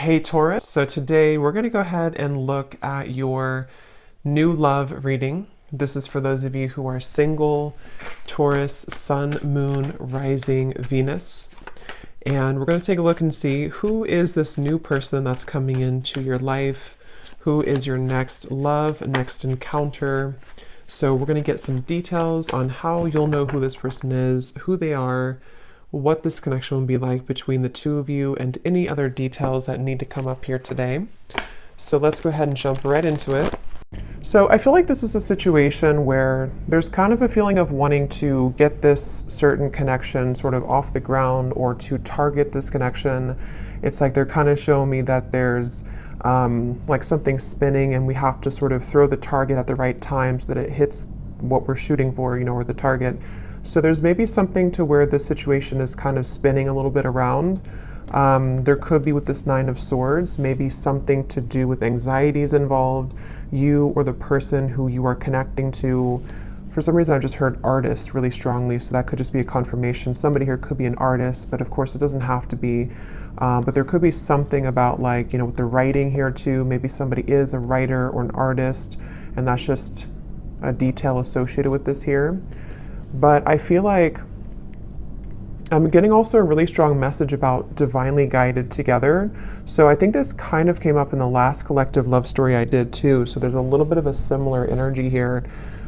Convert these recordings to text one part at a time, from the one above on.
Hey Taurus, so today we're going to go ahead and look at your new love reading. This is for those of you who are single, Taurus, Sun, Moon, Rising, Venus. And we're going to take a look and see who is this new person that's coming into your life, who is your next love, next encounter. So we're going to get some details on how you'll know who this person is, who they are, what this connection will be like between the two of you, and any other details that need to come up here today. So let's go ahead and jump right into it. So I feel like this is a situation where there's kind of a feeling of wanting to get this certain connection sort of off the ground or to target this connection. It's like they're kind of showing me that there's like something spinning and we have to sort of throw the target at the right time so that it hits what we're shooting for, or the target. So there's maybe something to where the situation is kind of spinning a little bit around. There could be, with this Nine of Swords, maybe something to do with anxieties involved. You or the person who you are connecting to. For some reason, I just heard artist really strongly, so that could just be a confirmation. Somebody here could be an artist, but of course it doesn't have to be. But there could be something about, like, with the writing here too. Maybe somebody is a writer or an artist, and that's just a detail associated with this here. But I feel like I'm getting also a really strong message about divinely guided together. So I think this kind of came up in the last collective love story I did too. So there's a little bit of a similar energy here,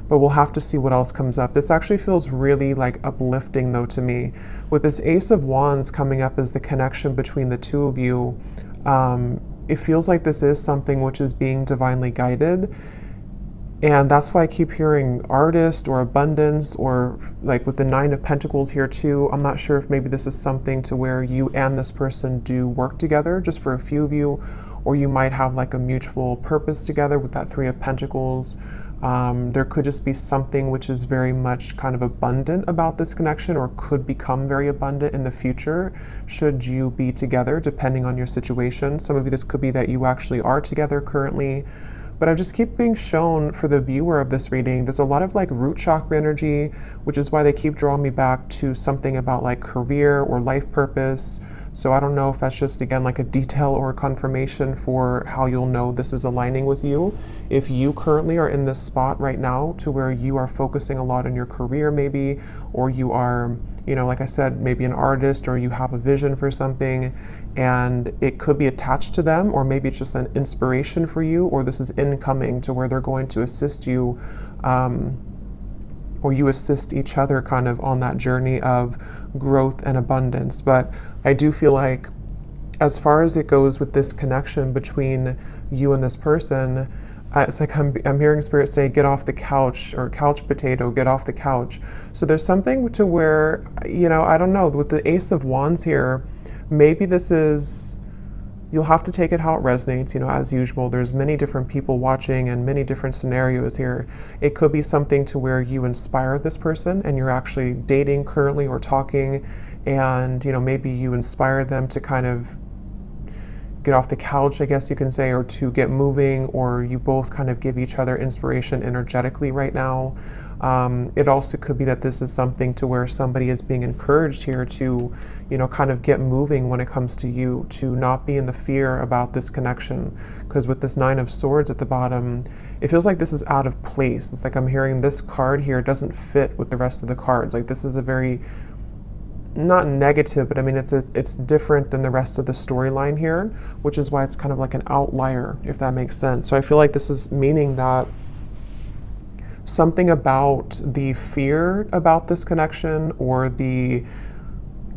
but we'll have to see what else comes up. This actually feels really like uplifting though to me. With this Ace of Wands coming up as the connection between the two of you, it feels like this is something which is being divinely guided. And that's why I keep hearing artist or abundance, or like with the Nine of Pentacles here too. I'm not sure if maybe this is something to where you and this person do work together, just for a few of you, or you might have like a mutual purpose together with that Three of Pentacles. There could just be something which is very much kind of abundant about this connection, or could become very abundant in the future should you be together, depending on your situation. Some of you, this could be that you actually are together currently. But I just keep being shown, for the viewer of this reading, there's a lot of like root chakra energy, which is why they keep drawing me back to something about like career or life purpose. So I don't know if that's just, again, like a detail or a confirmation for how you'll know this is aligning with you. If you currently are in this spot right now to where you are focusing a lot on your career maybe, or you are, like I said, maybe an artist, or you have a vision for something, and it could be attached to them, or maybe it's just an inspiration for you, or this is incoming to where they're going to assist you, or you assist each other kind of on that journey of growth and abundance. But I do feel like, as far as it goes with this connection between you and this person, it's like I'm hearing Spirit say, get off the couch, or couch potato, get off the couch. So there's something to where, I don't know, with the Ace of Wands here, maybe this is, you'll have to take it how it resonates, as usual. There's many different people watching and many different scenarios here. It could be something to where you inspire this person and you're actually dating currently or talking, and, maybe you inspire them to kind of get off the couch, I guess you can say, or to get moving, or you both kind of give each other inspiration energetically right now. It also could be that this is something to where somebody is being encouraged here to, kind of get moving when it comes to you, to not be in the fear about this connection. Because with this Nine of Swords at the bottom, it feels like this is out of place. It's like I'm hearing this card here doesn't fit with the rest of the cards. Like, this is a very, not negative, but I mean, it's different than the rest of the storyline here, which is why it's kind of like an outlier, if that makes sense. So I feel like this is meaning that something about the fear about this connection, or the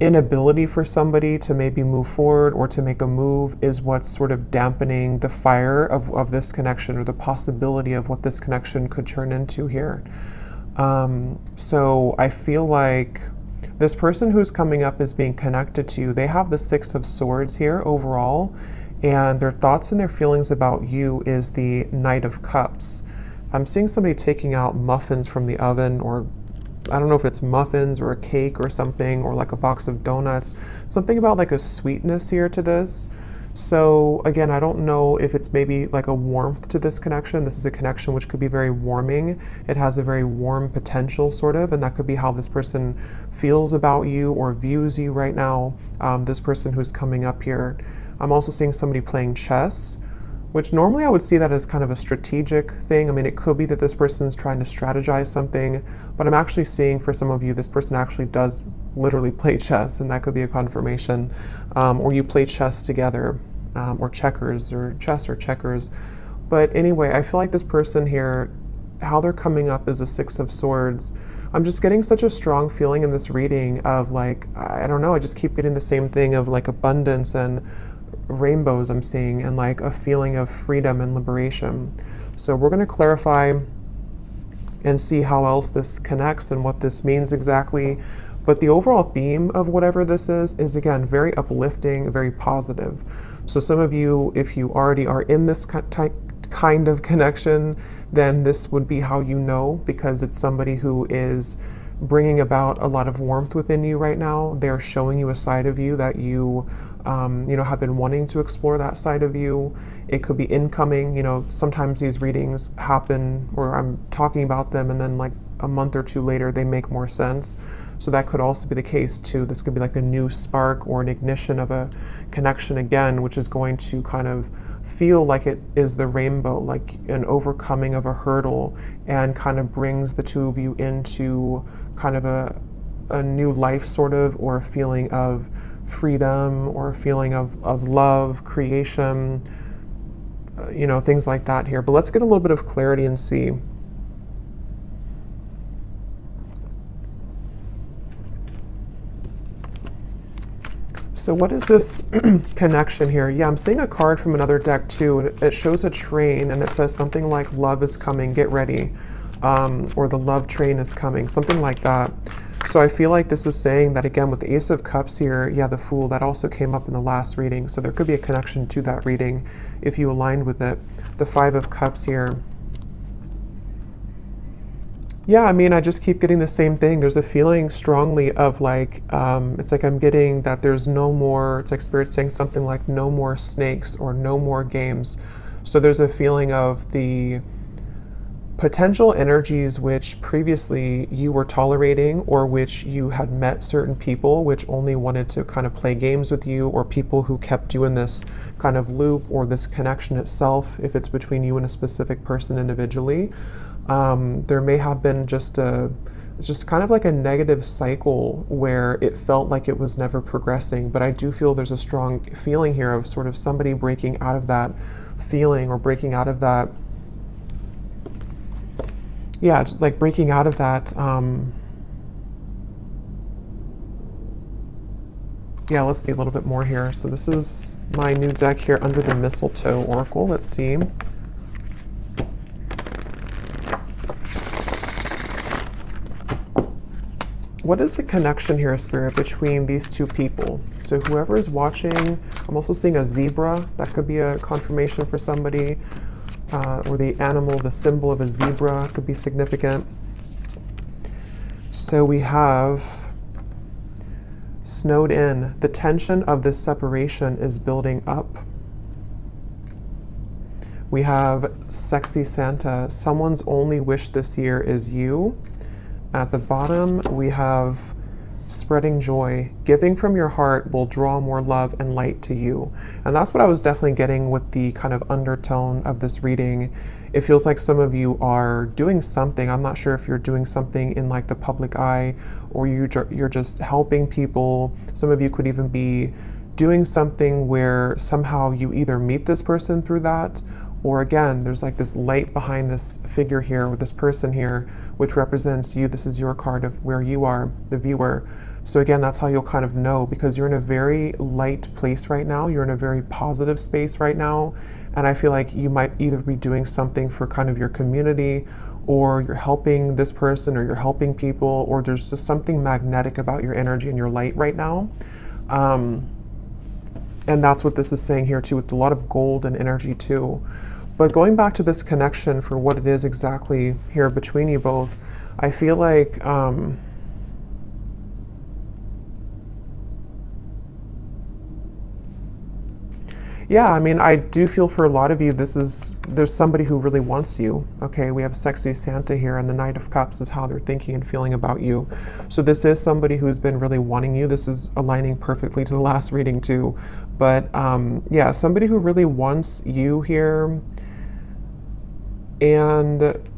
inability for somebody to maybe move forward or to make a move, is what's sort of dampening the fire of this connection, or the possibility of what this connection could turn into here. So I feel like this person who's coming up as being connected to you, they have the Six of Swords here overall, and their thoughts and their feelings about you is the Knight of Cups. I'm seeing somebody taking out muffins from the oven, or I don't know if it's muffins or a cake or something, or like a box of donuts. Something about like a sweetness here to this. So again, I don't know if it's maybe like a warmth to this connection. This is a connection which could be very warming. It has a very warm potential, sort of, and that could be how this person feels about you or views you right now, this person who's coming up here. I'm also seeing somebody playing chess, which normally I would see that as kind of a strategic thing. I mean, it could be that this person's trying to strategize something, but I'm actually seeing for some of you, this person actually does literally play chess, and that could be a confirmation. Or you play chess together, or checkers, or chess or checkers. But anyway, I feel like this person here, how they're coming up is a Six of Swords. I'm just getting such a strong feeling in this reading of like, I don't know, I just keep getting the same thing of like abundance and rainbows I'm seeing, and like a feeling of freedom and liberation. So we're going to clarify and see how else this connects and what this means exactly. But the overall theme of whatever this is again, very uplifting, very positive. So some of you, if you already are in this kind of connection, then this would be how you know, because it's somebody who is bringing about a lot of warmth within you right now. They're showing you a side of you that you have been wanting to explore that side of you. It could be incoming. Sometimes these readings happen, or I'm talking about them, and then like a month or two later, they make more sense. So that could also be the case too. This could be like a new spark or an ignition of a connection again, which is going to kind of feel like it is the rainbow, like an overcoming of a hurdle, and kind of brings the two of you into kind of a new life sort of, or a feeling of freedom, or a feeling of love, creation, things like that here. But let's get a little bit of clarity and see. So what is this connection here? Yeah, I'm seeing a card from another deck too. It shows a train, and it says something like love is coming, get ready. Or the love train is coming, something like that. So I feel like this is saying that, again, with the Ace of Cups here, yeah, the Fool, that also came up in the last reading. So there could be a connection to that reading if you aligned with it. The Five of Cups here. Yeah, I mean, I just keep getting the same thing. There's a feeling strongly of like, it's like I'm getting that there's no more, it's like Spirit saying something like no more snakes or no more games. So there's a feeling of the potential energies which previously you were tolerating, or which you had met certain people which only wanted to kind of play games with you, or people who kept you in this kind of loop, or this connection itself, if it's between you and a specific person individually. There may have been just kind of like a negative cycle where it felt like it was never progressing. But I do feel there's a strong feeling here of sort of somebody breaking out of that feeling, or breaking out of that, yeah, just like breaking out of that, yeah, let's see a little bit more here. So this is my new deck here, Under the Mistletoe Oracle. Let's see. What is the connection here, Spirit, between these two people? So whoever is watching, I'm also seeing a zebra. That could be a confirmation for somebody. Or the animal, the symbol of a zebra could be significant. So we have snowed in. The tension of this separation is building up. We have sexy Santa. Someone's only wish this year is you. At the bottom, we have spreading joy. Giving from your heart will draw more love and light to you. And that's what I was definitely getting with the kind of undertone of this reading. It feels like some of you are doing something. I'm not sure if you're doing something in like the public eye, or you're just helping people. Some of you could even be doing something where somehow you either meet this person through that, or again, there's like this light behind this figure here, with this person here, which represents you. This is your card of where you are, the viewer. So again, that's how you'll kind of know, because you're in a very light place right now. You're in a very positive space right now. And I feel like you might either be doing something for kind of your community, or you're helping this person, or you're helping people, or there's just something magnetic about your energy and your light right now. And that's what this is saying here too, with a lot of gold and energy too. But going back to this connection for what it is exactly here between you both, I feel like Yeah, I mean, I do feel for a lot of you, there's somebody who really wants you. Okay, we have sexy Santa here, and the Knight of Cups is how they're thinking and feeling about you. So this is somebody who's been really wanting you. This is aligning perfectly to the last reading too. But yeah, somebody who really wants you here. And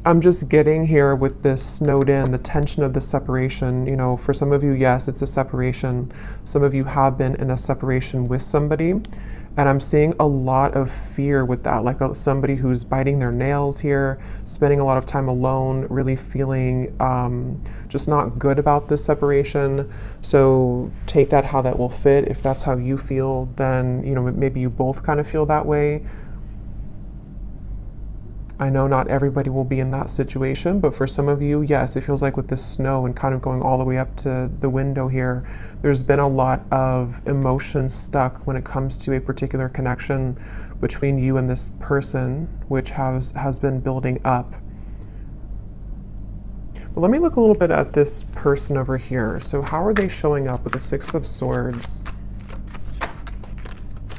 I'm just getting here with this snowed in, the tension of the separation. You know, for some of you, yes, it's a separation. Some of you have been in a separation with somebody. And I'm seeing a lot of fear with that, like somebody who's biting their nails here, spending a lot of time alone, really feeling just not good about this separation. So take that how that will fit. If that's how you feel, then, you know, maybe you both kind of feel that way. I know not everybody will be in that situation, but for some of you, yes, it feels like with this snow and kind of going all the way up to the window here, there's been a lot of emotion stuck when it comes to a particular connection between you and this person, which has been building up. But let me look a little bit at this person over here. So how are they showing up with the Six of Swords?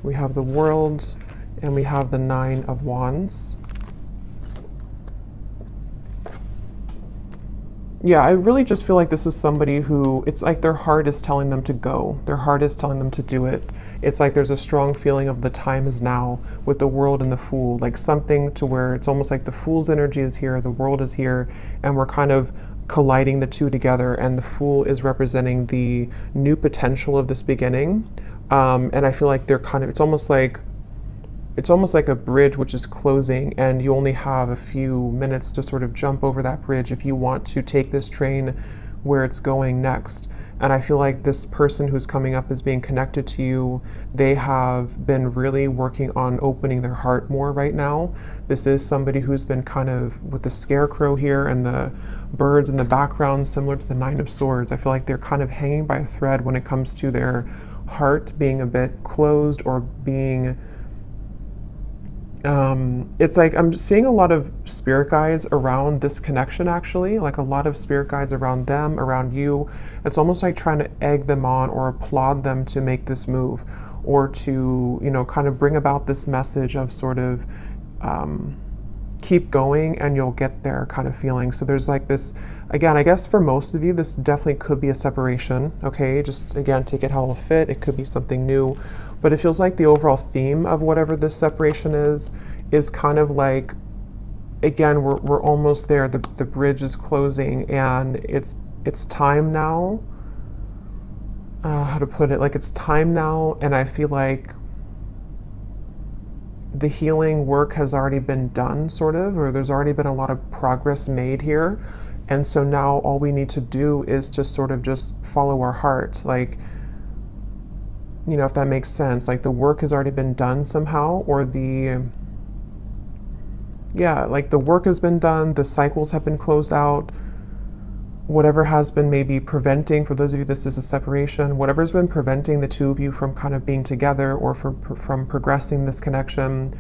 We have the World and we have the Nine of Wands. Yeah, I really just feel like this is somebody who, it's like their heart is telling them to go. Their heart is telling them to do it. It's like there's a strong feeling of the time is now with the World and the Fool, like something to where it's almost like the Fool's energy is here, the World is here, and we're kind of colliding the two together, and the Fool is representing the new potential of this beginning. And I feel like they're kind of, it's almost like a bridge which is closing, and you only have a few minutes to sort of jump over that bridge if you want to take this train where it's going next. And I feel like this person who's coming up as being connected to you, they have been really working on opening their heart more right now. This is somebody who's been kind of with the scarecrow here and the birds in the background, similar to the Nine of Swords. I feel like they're kind of hanging by a thread when it comes to their heart being a bit closed or being it's like I'm seeing a lot of spirit guides around this connection, actually, like a lot of spirit guides around them, around you. It's almost like trying to egg them on or applaud them to make this move, or to, you know, kind of bring about this message of sort of keep going and you'll get there kind of feeling. So there's like this, again, I guess for most of you, this definitely could be a separation. Okay, just again, take it how it'll fit. It could be something new. But it feels like the overall theme of whatever this separation is kind of like, again, we're almost there. The bridge is closing, and it's time now. How to put it? Like, it's time now, and I feel like the healing work has already been done, sort of, or there's already been a lot of progress made here. And so now all we need to do is to sort of just follow our heart. Like, you know, if that makes sense, like the work has already been done somehow, or like the work has been done, the cycles have been closed out, whatever has been maybe preventing, for those of you this is a separation, whatever's been preventing the two of you from kind of being together or from progressing this connection,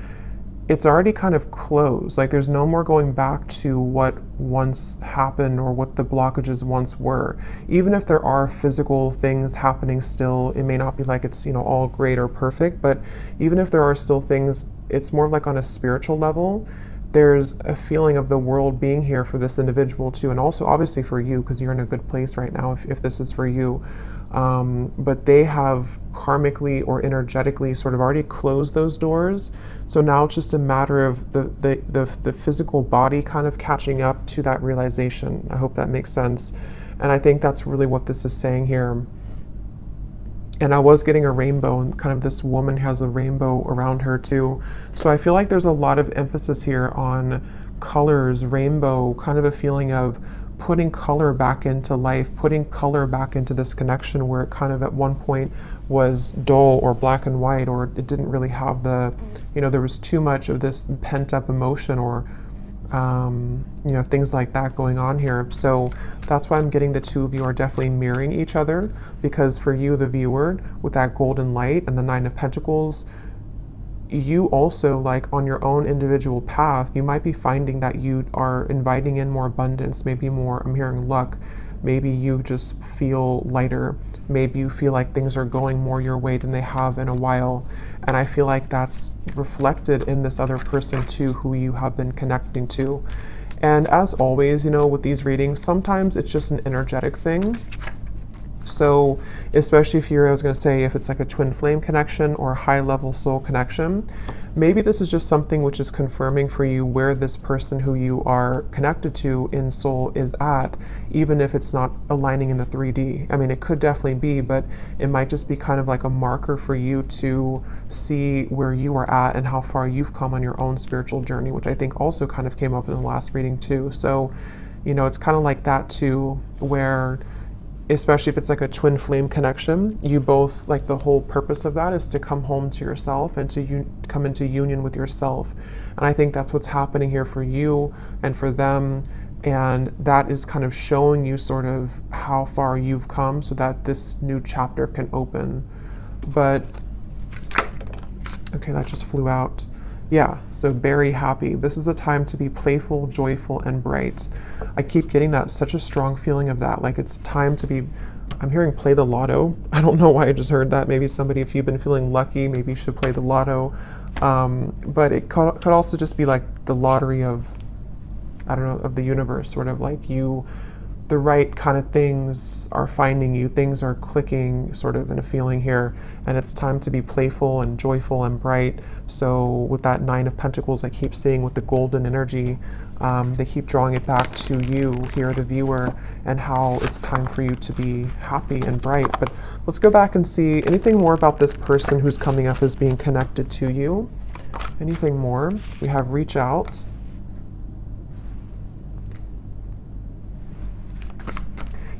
it's already kind of closed. Like there's no more going back to what once happened or what the blockages once were. Even if there are physical things happening still, it may not be like it's, you know, all great or perfect, but even if there are still things, it's more like on a spiritual level. There's a feeling of the world being here for this individual too, and also obviously for you, because you're in a good place right now if this is for you. But they have karmically or energetically sort of already closed those doors. So now it's just a matter of the physical body kind of catching up to that realization. I hope that makes sense. And I think that's really what this is saying here. And I was getting a rainbow, and kind of this woman has a rainbow around her too. So I feel like there's a lot of emphasis here on colors, rainbow, kind of a feeling of putting color back into life, putting color back into this connection where it kind of at one point was dull or black and white, or it didn't really have the, you know, there was too much of this pent up emotion or you know, things like that going on here. So that's why I'm getting the two of you are definitely mirroring each other, because for you, the viewer, with that golden light and the Nine of Pentacles, you also, like on your own individual path, you might be finding that you are inviting in more abundance, maybe more, I'm hearing luck, Maybe you just feel lighter. Maybe you feel like things are going more your way than they have in a while. And I feel like that's reflected in this other person too, who you have been connecting to. And as always, you know, with these readings, sometimes it's just an energetic thing. So especially if you're, I was going to say, if it's like a twin flame connection or a high level soul connection, maybe this is just something which is confirming for you where this person who you are connected to in soul is at, even if it's not aligning in the 3D. I mean, it could definitely be, but it might just be kind of like a marker for you to see where you are at and how far you've come on your own spiritual journey, which I think also kind of came up in the last reading too. So, you know, it's kind of like that too, where especially if it's like a twin flame connection, you both, like the whole purpose of that is to come home to yourself and to come into union with yourself. And I think that's what's happening here for you and for them. And that is kind of showing you sort of how far you've come so that this new chapter can open. But, okay, that just flew out. Yeah, so very happy. This is a time to be playful, joyful, and bright. I keep getting that, such a strong feeling of that. Like it's time to be, I'm hearing play the lotto. I don't know why I just heard that. Maybe somebody, if you've been feeling lucky, maybe you should play the lotto. But it could also just be like the lottery of, I don't know, of the universe, sort of like you, the right kind of things are finding you, things are clicking sort of in a feeling here, and it's time to be playful and joyful and bright. So with that 9 of Pentacles, I keep seeing with the golden energy, they keep drawing it back to you here, the viewer, and how it's time for you to be happy and bright. But let's go back and see anything more about this person who's coming up as being connected to you. Anything more? We have reach out.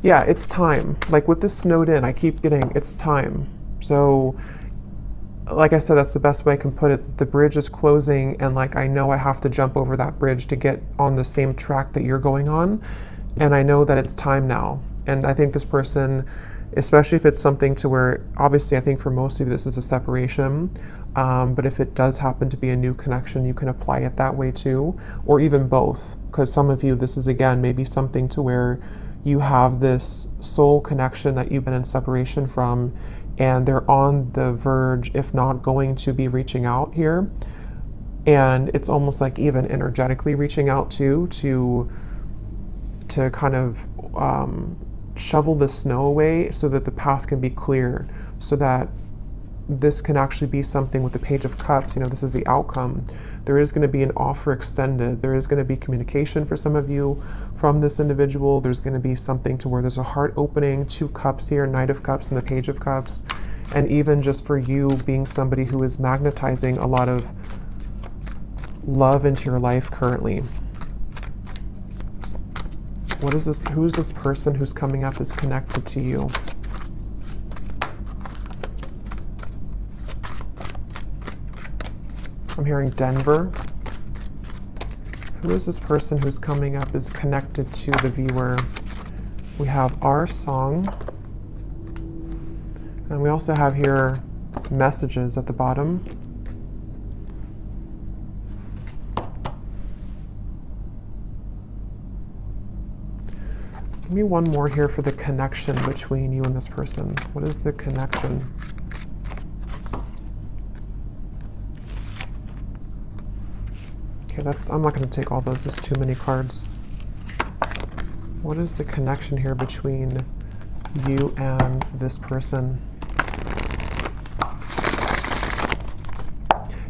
Yeah, it's time. Like with this snowed in, I keep getting, it's time. So, like I said, that's the best way I can put it. The bridge is closing, and like I know I have to jump over that bridge to get on the same track that you're going on. And I know that it's time now. And I think this person, especially if it's something to where, obviously I think for most of you this is a separation, but if it does happen to be a new connection, you can apply it that way too, or even both. Because some of you, this is again, maybe something to where you have this soul connection that you've been in separation from, and they're on the verge, if not going to be reaching out here. And it's almost like even energetically reaching out too, to kind of shovel the snow away so that the path can be clear, so that this can actually be something with the Page of Cups. You know, this is the outcome. There is going to be an offer extended. There is going to be communication for some of you from this individual. There's going to be something to where there's a heart opening, 2 cups here, Knight of Cups and the Page of Cups. And even just for you being somebody who is magnetizing a lot of love into your life currently. What is this? Who is this person who's coming up is connected to you? I'm hearing Denver. Who is this person who's coming up is connected to the viewer? We have our song. And we also have here messages at the bottom. Give me one more here for the connection between you and this person. What is the connection? Okay, I'm not going to take all those, there's too many cards. What is the connection here between you and this person?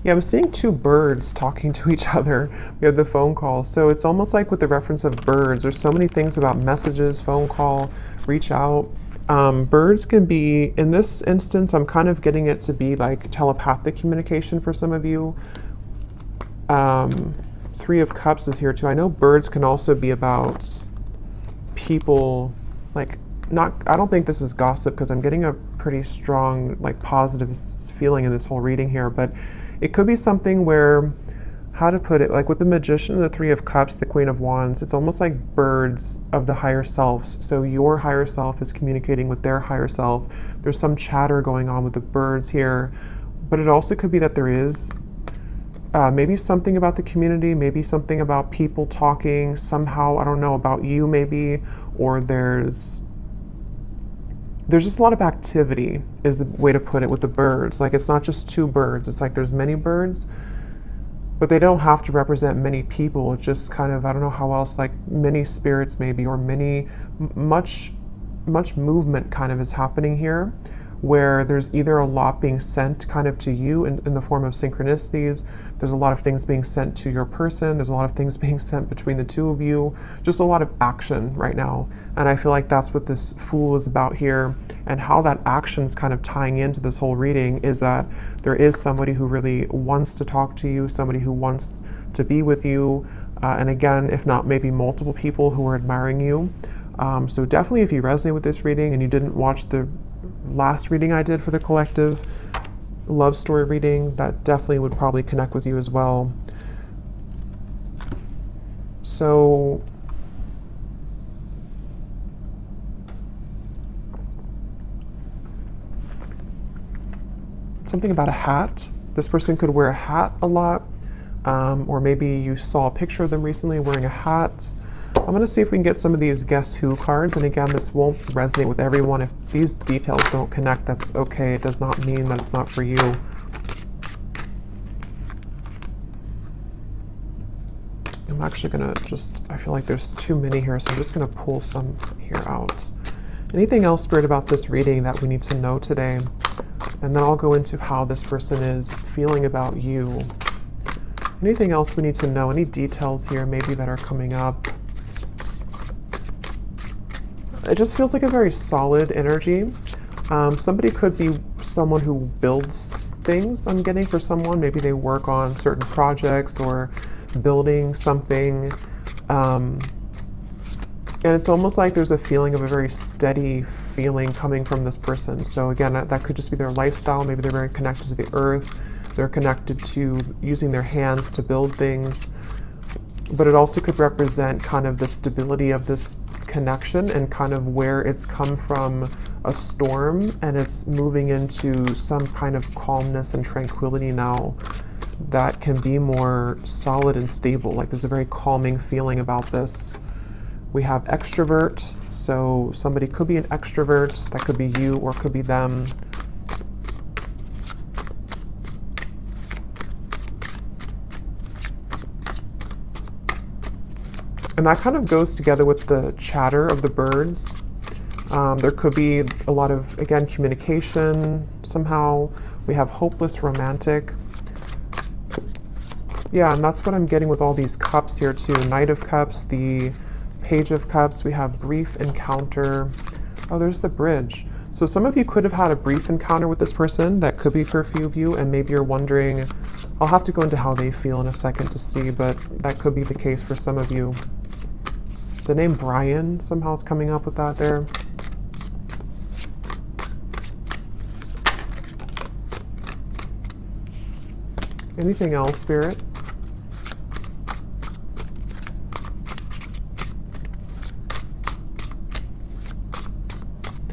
Yeah, I'm seeing 2 birds talking to each other. We have the phone call. So it's almost like with the reference of birds, there's so many things about messages, phone call, reach out. Birds can be, in this instance, I'm kind of getting it to be like telepathic communication for some of you. 3 of Cups is here too. I know birds can also be about people, like, I don't think this is gossip because I'm getting a pretty strong, like, positive feeling in this whole reading here, but it could be something where, how to put it, like with the Magician and the 3 of Cups, the Queen of Wands, it's almost like birds of the higher selves. So your higher self is communicating with their higher self. There's some chatter going on with the birds here, but it also could be that there is maybe something about the community, maybe something about people talking somehow, I don't know, about you maybe, or there's just a lot of activity is the way to put it with the birds. Like, it's not just two birds. It's like there's many birds, but they don't have to represent many people. It's just kind of, I don't know how else, like many spirits maybe, or much movement kind of is happening here, where there's either a lot being sent kind of to you in the form of synchronicities. There's a lot of things being sent to your person. There's a lot of things being sent between the two of you. Just a lot of action right now. And I feel like that's what this Fool is about here, and how that action's kind of tying into this whole reading is that there is somebody who really wants to talk to you, somebody who wants to be with you, and again, if not maybe multiple people who are admiring you. So definitely, if you resonate with this reading and you didn't watch the last reading I did for the collective love story reading, that definitely would probably connect with you as well. So something about a hat. This person could wear a hat a lot, or maybe you saw a picture of them recently wearing a hat. I'm going to see if we can get some of these Guess Who cards, and again, this won't resonate with everyone. If these details don't connect, that's okay. It does not mean that it's not for you. I'm actually going to I feel like there's too many here, so I'm just going to pull some here out. Anything else, Spirit, about this reading that we need to know today? And then I'll go into how this person is feeling about you. Anything else we need to know? Any details here maybe that are coming up? It just feels like a very solid energy. Somebody could be someone who builds things, I'm getting, for someone. Maybe they work on certain projects or building something. And it's almost like there's a feeling of a very steady feeling coming from this person. So again, that could just be their lifestyle. Maybe they're very connected to the earth. They're connected to using their hands to build things. But it also could represent kind of the stability of this connection and kind of where it's come from a storm and it's moving into some kind of calmness and tranquility now that can be more solid and stable. Like, there's a very calming feeling about this. We have extrovert, so somebody could be an extrovert. That could be you or could be them. And that kind of goes together with the chatter of the birds. There could be a lot of, again, communication somehow. We have hopeless romantic. Yeah, and that's what I'm getting with all these cups here too. Knight of Cups, the Page of Cups. We have brief encounter. Oh, there's the bridge. So some of you could have had a brief encounter with this person. That could be for a few of you, and maybe you're wondering, I'll have to go into how they feel in a second to see, but that could be the case for some of you. The name Brian somehow is coming up with that there. Anything else, Spirit?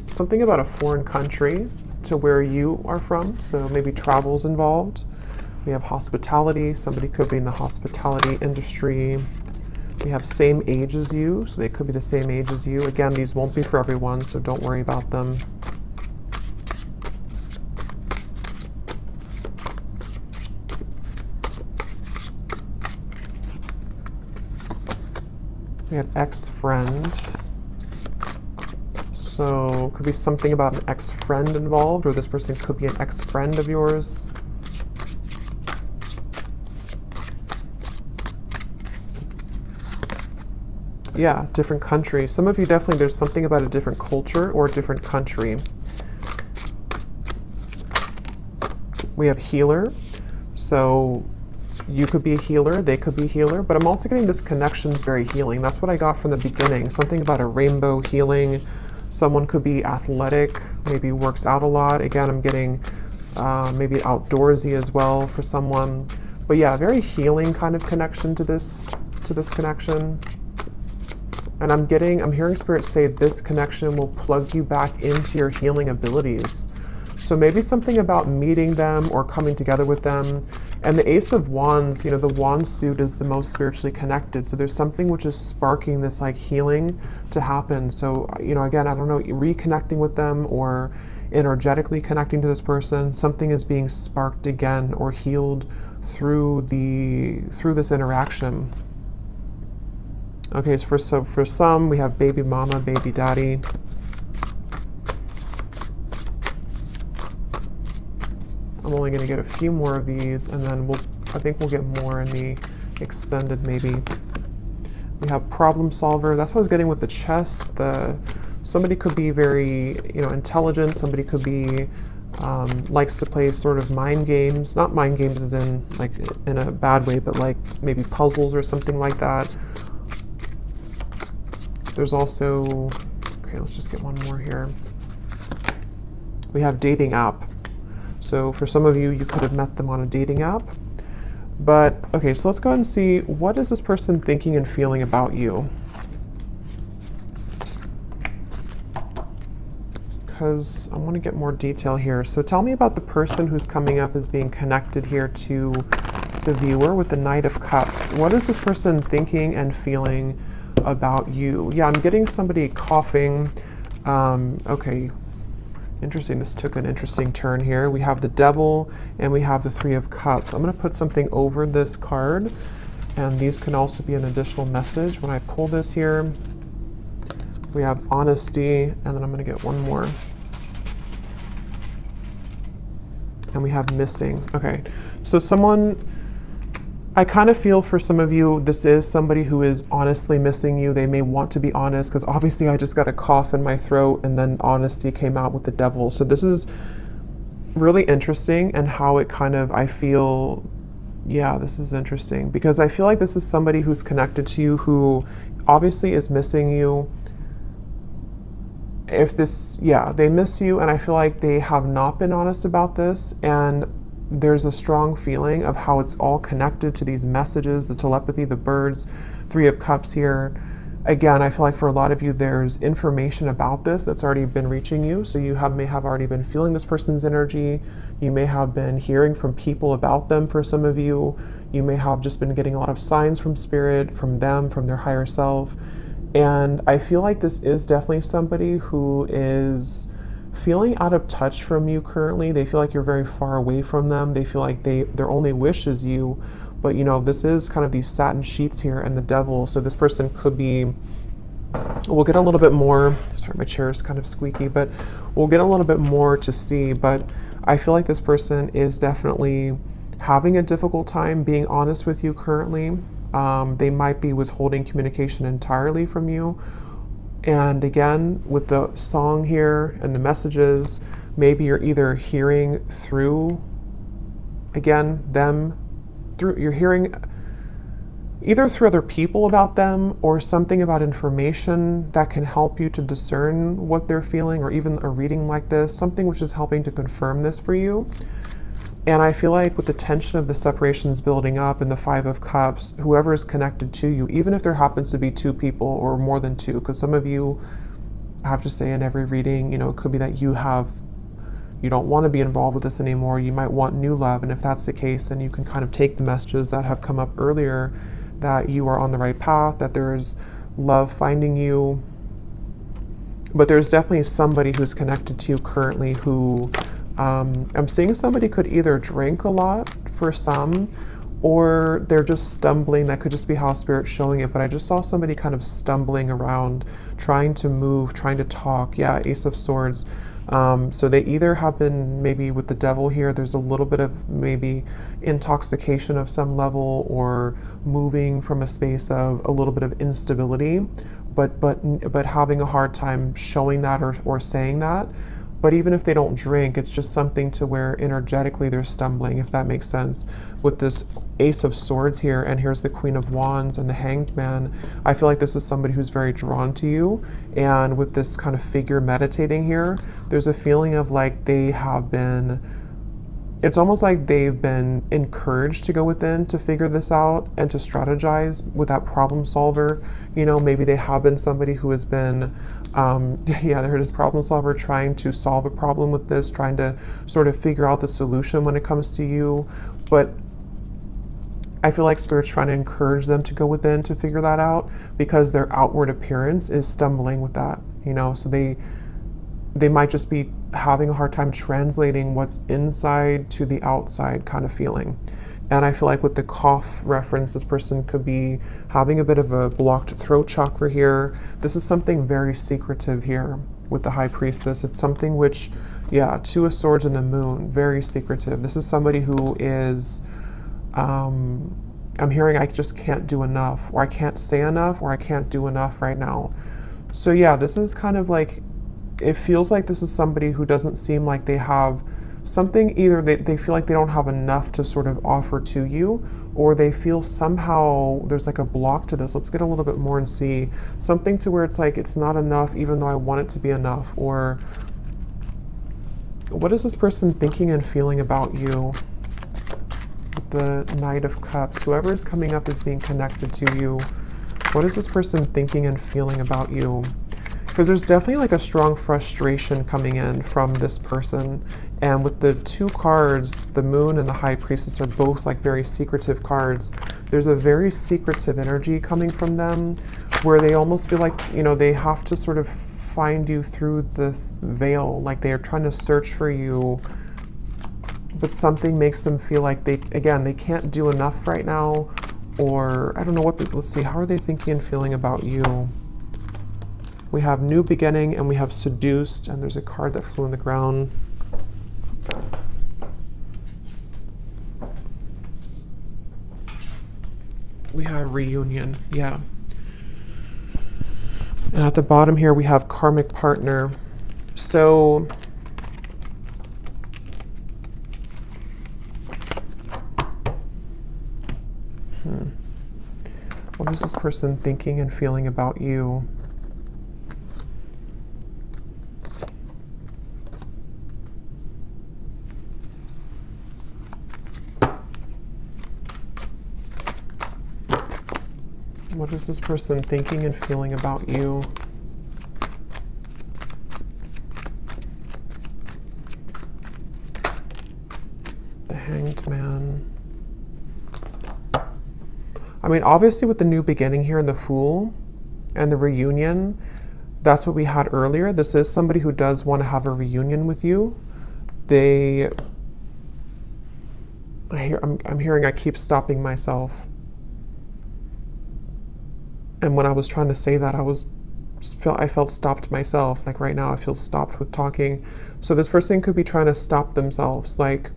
Something about a foreign country to where you are from, so maybe travel's involved. We have hospitality. Somebody could be in the hospitality industry. We have same age as you, so they could be the same age as you. Again, these won't be for everyone, so don't worry about them. We have ex-friend. So could be something about an ex-friend involved, or this person could be an ex-friend of yours. Yeah, different country. Some of you definitely, there's something about a different culture or a different country. We have healer. So you could be a healer, they could be a healer, but I'm also getting this connection's very healing. That's what I got from the beginning. Something about a rainbow healing. Someone could be athletic, maybe works out a lot. Again, I'm getting maybe outdoorsy as well for someone. But yeah, very healing kind of connection to this connection. And I'm hearing Spirit say this connection will plug you back into your healing abilities. So maybe something about meeting them or coming together with them. And the Ace of Wands, you know, the wand suit is the most spiritually connected. So there's something which is sparking this like healing to happen. So, you know, again, I don't know, reconnecting with them or energetically connecting to this person, something is being sparked again or healed through this interaction. Okay, so for some, we have baby mama, baby daddy. I'm only going to get a few more of these, and then I think we'll get more in the extended maybe. We have problem solver. That's what I was getting with the chess. Somebody could be very, you know, intelligent. Somebody could be likes to play sort of mind games. Not mind games as in like in a bad way, but like maybe puzzles or something like that. There's also, okay, let's just get one more here. We have dating app. So for some of you, you could have met them on a dating app. But, okay, so let's go ahead and see, what is this person thinking and feeling about you? Because I want to get more detail here. So tell me about the person who's coming up as being connected here to the viewer with the Knight of Cups. What is this person thinking and feeling about you? Yeah, I'm getting somebody coughing. Okay. Interesting, this took an interesting turn here. We have the Devil and we have the Three of Cups. I'm going to put something over this card, and these can also be an additional message. When I pull this here, we have honesty, and then I'm going to get one more. And we have missing. Okay, so I kind of feel for some of you, this is somebody who is honestly missing you. They may want to be honest, because obviously I just got a cough in my throat and then honesty came out with the Devil. So this is really interesting, and how it kind of, I feel, yeah, this is interesting, because I feel like this is somebody who's connected to you who obviously is missing you. They miss you, and I feel like they have not been honest about this, and there's a strong feeling of how it's all connected to these messages, the telepathy, the birds, Three of Cups here. Again, I feel like for a lot of you, there's information about this that's already been reaching you. So you may have already been feeling this person's energy. You may have been hearing from people about them for some of you. You may have just been getting a lot of signs from spirit, from them, from their higher self. And I feel like this is definitely somebody who is feeling out of touch from you currently. They feel like you're very far away from them. They feel like their only wish is you. But you know, this is kind of these satin sheets here and the Devil. So this person could be, we'll get a little bit more, sorry, my chair is kind of squeaky, but we'll get a little bit more to see. But I feel like this person is definitely having a difficult time being honest with you currently. They might be withholding communication entirely from you. And again, with the song here and the messages, maybe you're either hearing through, again, you're hearing either through other people about them, or something about information that can help you to discern what they're feeling, or even a reading like this, something which is helping to confirm this for you. And I feel like with the tension of the separations building up and the Five of Cups, whoever is connected to you, even if there happens to be two people or more than two, because some of you, I have to say in every reading, you know, it could be that you don't want to be involved with this anymore. You might want new love. And if that's the case, then you can kind of take the messages that have come up earlier, that you are on the right path, that there's love finding you. But there's definitely somebody who's connected to you currently who, I'm seeing somebody could either drink a lot for some, or they're just stumbling. That could just be how Spirit's showing it. But I just saw somebody kind of stumbling around, trying to move, trying to talk. Yeah, Ace of Swords. So they either have been, maybe with the Devil here, there's a little bit of maybe intoxication of some level, or moving from a space of a little bit of instability, but having a hard time showing that or saying that. But even if they don't drink, it's just something to where energetically they're stumbling, if that makes sense. With this Ace of Swords here, and here's the Queen of Wands and the Hanged Man, I feel like this is somebody who's very drawn to you. And with this kind of figure meditating here, there's a feeling of like they have been it's almost like they've been encouraged to go within to figure this out and to strategize with that problem solver. You know, maybe they have been somebody who has been, yeah, they're this problem solver trying to solve a problem with this, trying to sort of figure out the solution when it comes to you. But I feel like Spirit's trying to encourage them to go within to figure that out because their outward appearance is stumbling with that, you know, so they might just be having a hard time translating what's inside to the outside kind of feeling. And I feel like with the cough reference, this person could be having a bit of a blocked throat chakra here. This is something very secretive here with the High Priestess. It's something which, yeah, Two of Swords and the Moon, very secretive. This is somebody who is, I'm hearing I just can't do enough, or I can't say enough, or I can't do enough right now. So yeah, this is kind of like, it feels like this is somebody who doesn't seem like they have something, either they feel like they don't have enough to sort of offer to you, or they feel somehow there's like a block to this. Let's get a little bit more and see something to where it's like it's not enough even though I want it to be enough. Or what is this person thinking and feeling about you? With the Knight of Cups, whoever is coming up is being connected to you. What is this person thinking and feeling about you? Because there's definitely like a strong frustration coming in from this person. And with the two cards, the Moon and the High Priestess are both like very secretive cards. There's a very secretive energy coming from them where they almost feel like, you know, they have to sort of find you through the veil. Like they are trying to search for you, but something makes them feel like they can't do enough right now. Or I don't know what this, let's see, how are they thinking and feeling about you? We have New Beginning and we have Seduced, and there's a card that flew on the ground. We have Reunion, yeah. And at the bottom here we have Karmic Partner. So what is this person thinking and feeling about you? What is this person thinking and feeling about you? The Hanged Man. I mean, obviously with the New Beginning here and the Fool and the Reunion, that's what we had earlier. This is somebody who does want to have a reunion with you. I'm hearing I keep stopping myself. And when I was trying to say that, I felt stopped myself. Like right now I feel stopped with talking. So this person could be trying to stop themselves. Like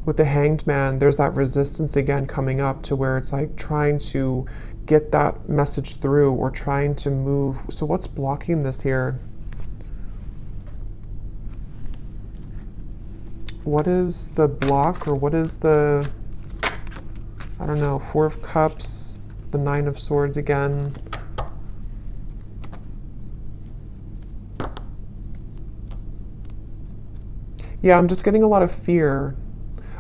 with the Hanged Man, there's that resistance again coming up to where it's like trying to get that message through or trying to move. So what's blocking this here? What is the block, or what is the, I don't know, Four of Cups, the Nine of Swords again. Yeah, I'm just getting a lot of fear.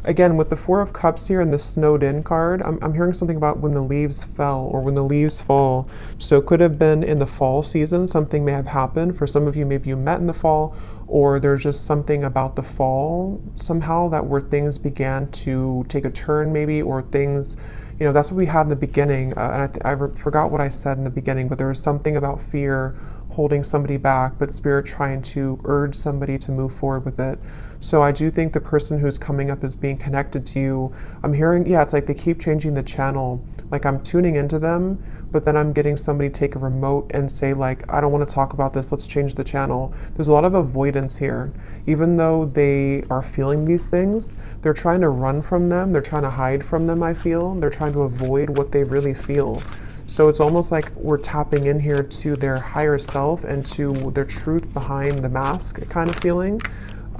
Again, with the Four of Cups here and the Snowed In card, I'm hearing something about when the leaves fell or when the leaves fall. So it could have been in the fall season, something may have happened. For some of you, maybe you met in the fall, or there's just something about the fall somehow that where things began to take a turn maybe, or things, you know, that's what we had in the beginning. And I forgot what I said in the beginning, but there was something about fear holding somebody back, but Spirit trying to urge somebody to move forward with it. So I do think the person who's coming up is being connected to you. I'm hearing, yeah, it's like they keep changing the channel. Like I'm tuning into them, but then I'm getting somebody take a remote and say like, I don't want to talk about this, let's change the channel. There's a lot of avoidance here. Even though they are feeling these things, they're trying to run from them, they're trying to hide from them, I feel. They're trying to avoid what they really feel. So it's almost like we're tapping in here to their higher self and to their truth behind the mask kind of feeling.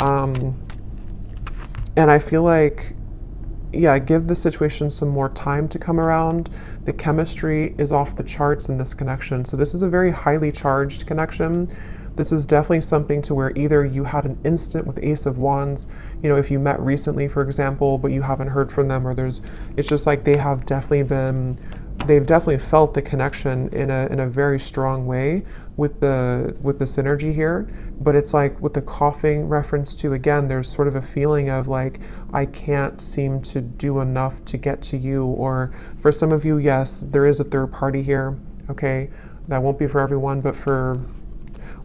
And I feel like, yeah, give the situation some more time to come around. The chemistry is off the charts in this connection. So this is a very highly charged connection. This is definitely something to where either you had an instant with Ace of Wands, you know, if you met recently, for example, but you haven't heard from them, or it's just like they've definitely felt the connection in a very strong way with the synergy here. But it's like with the coughing reference to, again, there's sort of a feeling of like, I can't seem to do enough to get to you. Or for some of you, yes, there is a third party here. Okay, that won't be for everyone, but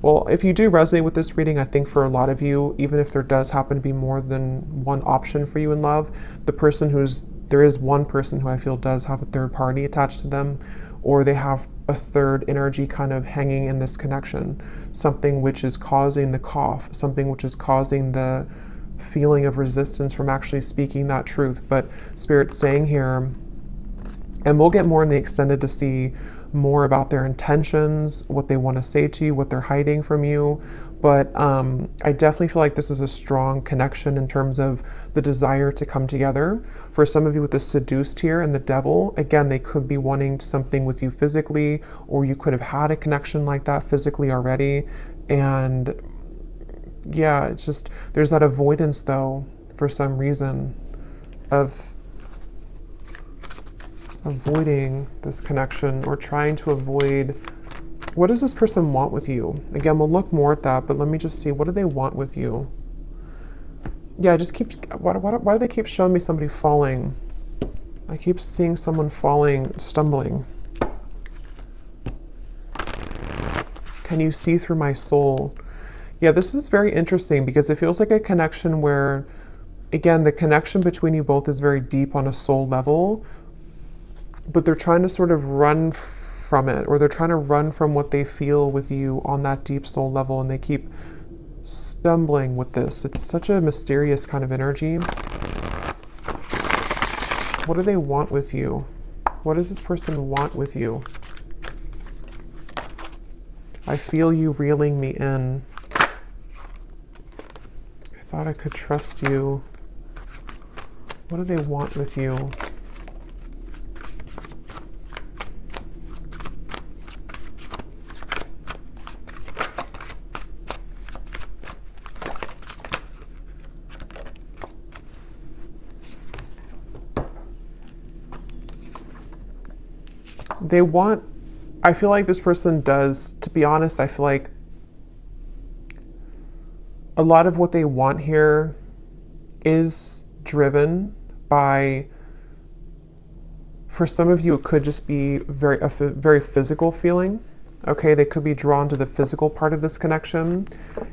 well, if you do resonate with this reading, I think for a lot of you, even if there does happen to be more than one option for you in love, there is one person who I feel does have a third party attached to them, or they have a third energy kind of hanging in this connection, something which is causing the cough, something which is causing the feeling of resistance from actually speaking that truth. But Spirit's saying here, and we'll get more in the extended to see more about their intentions, what they want to say to you, what they're hiding from you. But I definitely feel like this is a strong connection in terms of the desire to come together. For some of you with the seduced here and the devil, again, they could be wanting something with you physically, or you could have had a connection like that physically already. And yeah, it's just, there's that avoidance though, for some reason, of avoiding this connection, or trying to avoid. What does this person want with you? Again, we'll look more at that, but let me just see, what do they want with you? Yeah, why do they keep showing me somebody falling? I keep seeing someone falling, stumbling. Can you see through my soul? Yeah, this is very interesting because it feels like a connection where, again, the connection between you both is very deep on a soul level, but they're trying to sort of run from it, or they're trying to run from what they feel with you on that deep soul level, and they keep stumbling with this. It's such a mysterious kind of energy. What do they want with you? What does this person want with you? I feel you reeling me in. I thought I could trust you. What do they want with you? I feel like this person does, to be honest, I feel like a lot of what they want here is driven by, for some of you, it could just be a very physical feeling. Okay, they could be drawn to the physical part of this connection.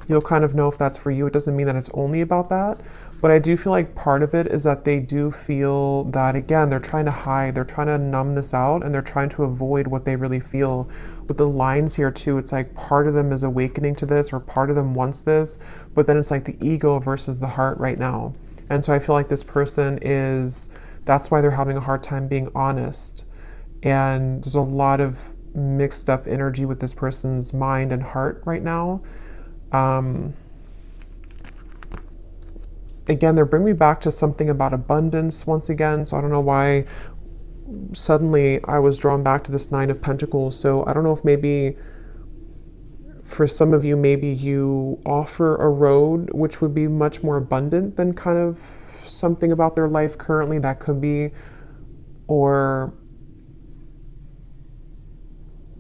You'll kind of know if that's for you. It doesn't mean that it's only about that. But I do feel like part of it is that they do feel that, again, they're trying to hide, they're trying to numb this out, and they're trying to avoid what they really feel. With the lines here too, it's like part of them is awakening to this, or part of them wants this, but then it's like the ego versus the heart right now. And so I feel like this person that's why they're having a hard time being honest. And there's a lot of mixed up energy with this person's mind and heart right now. Again, they're bringing me back to something about abundance once again. So I don't know why suddenly I was drawn back to this Nine of Pentacles. So I don't know if maybe for some of you, maybe you offer a road which would be much more abundant than kind of something about their life currently. That could be, or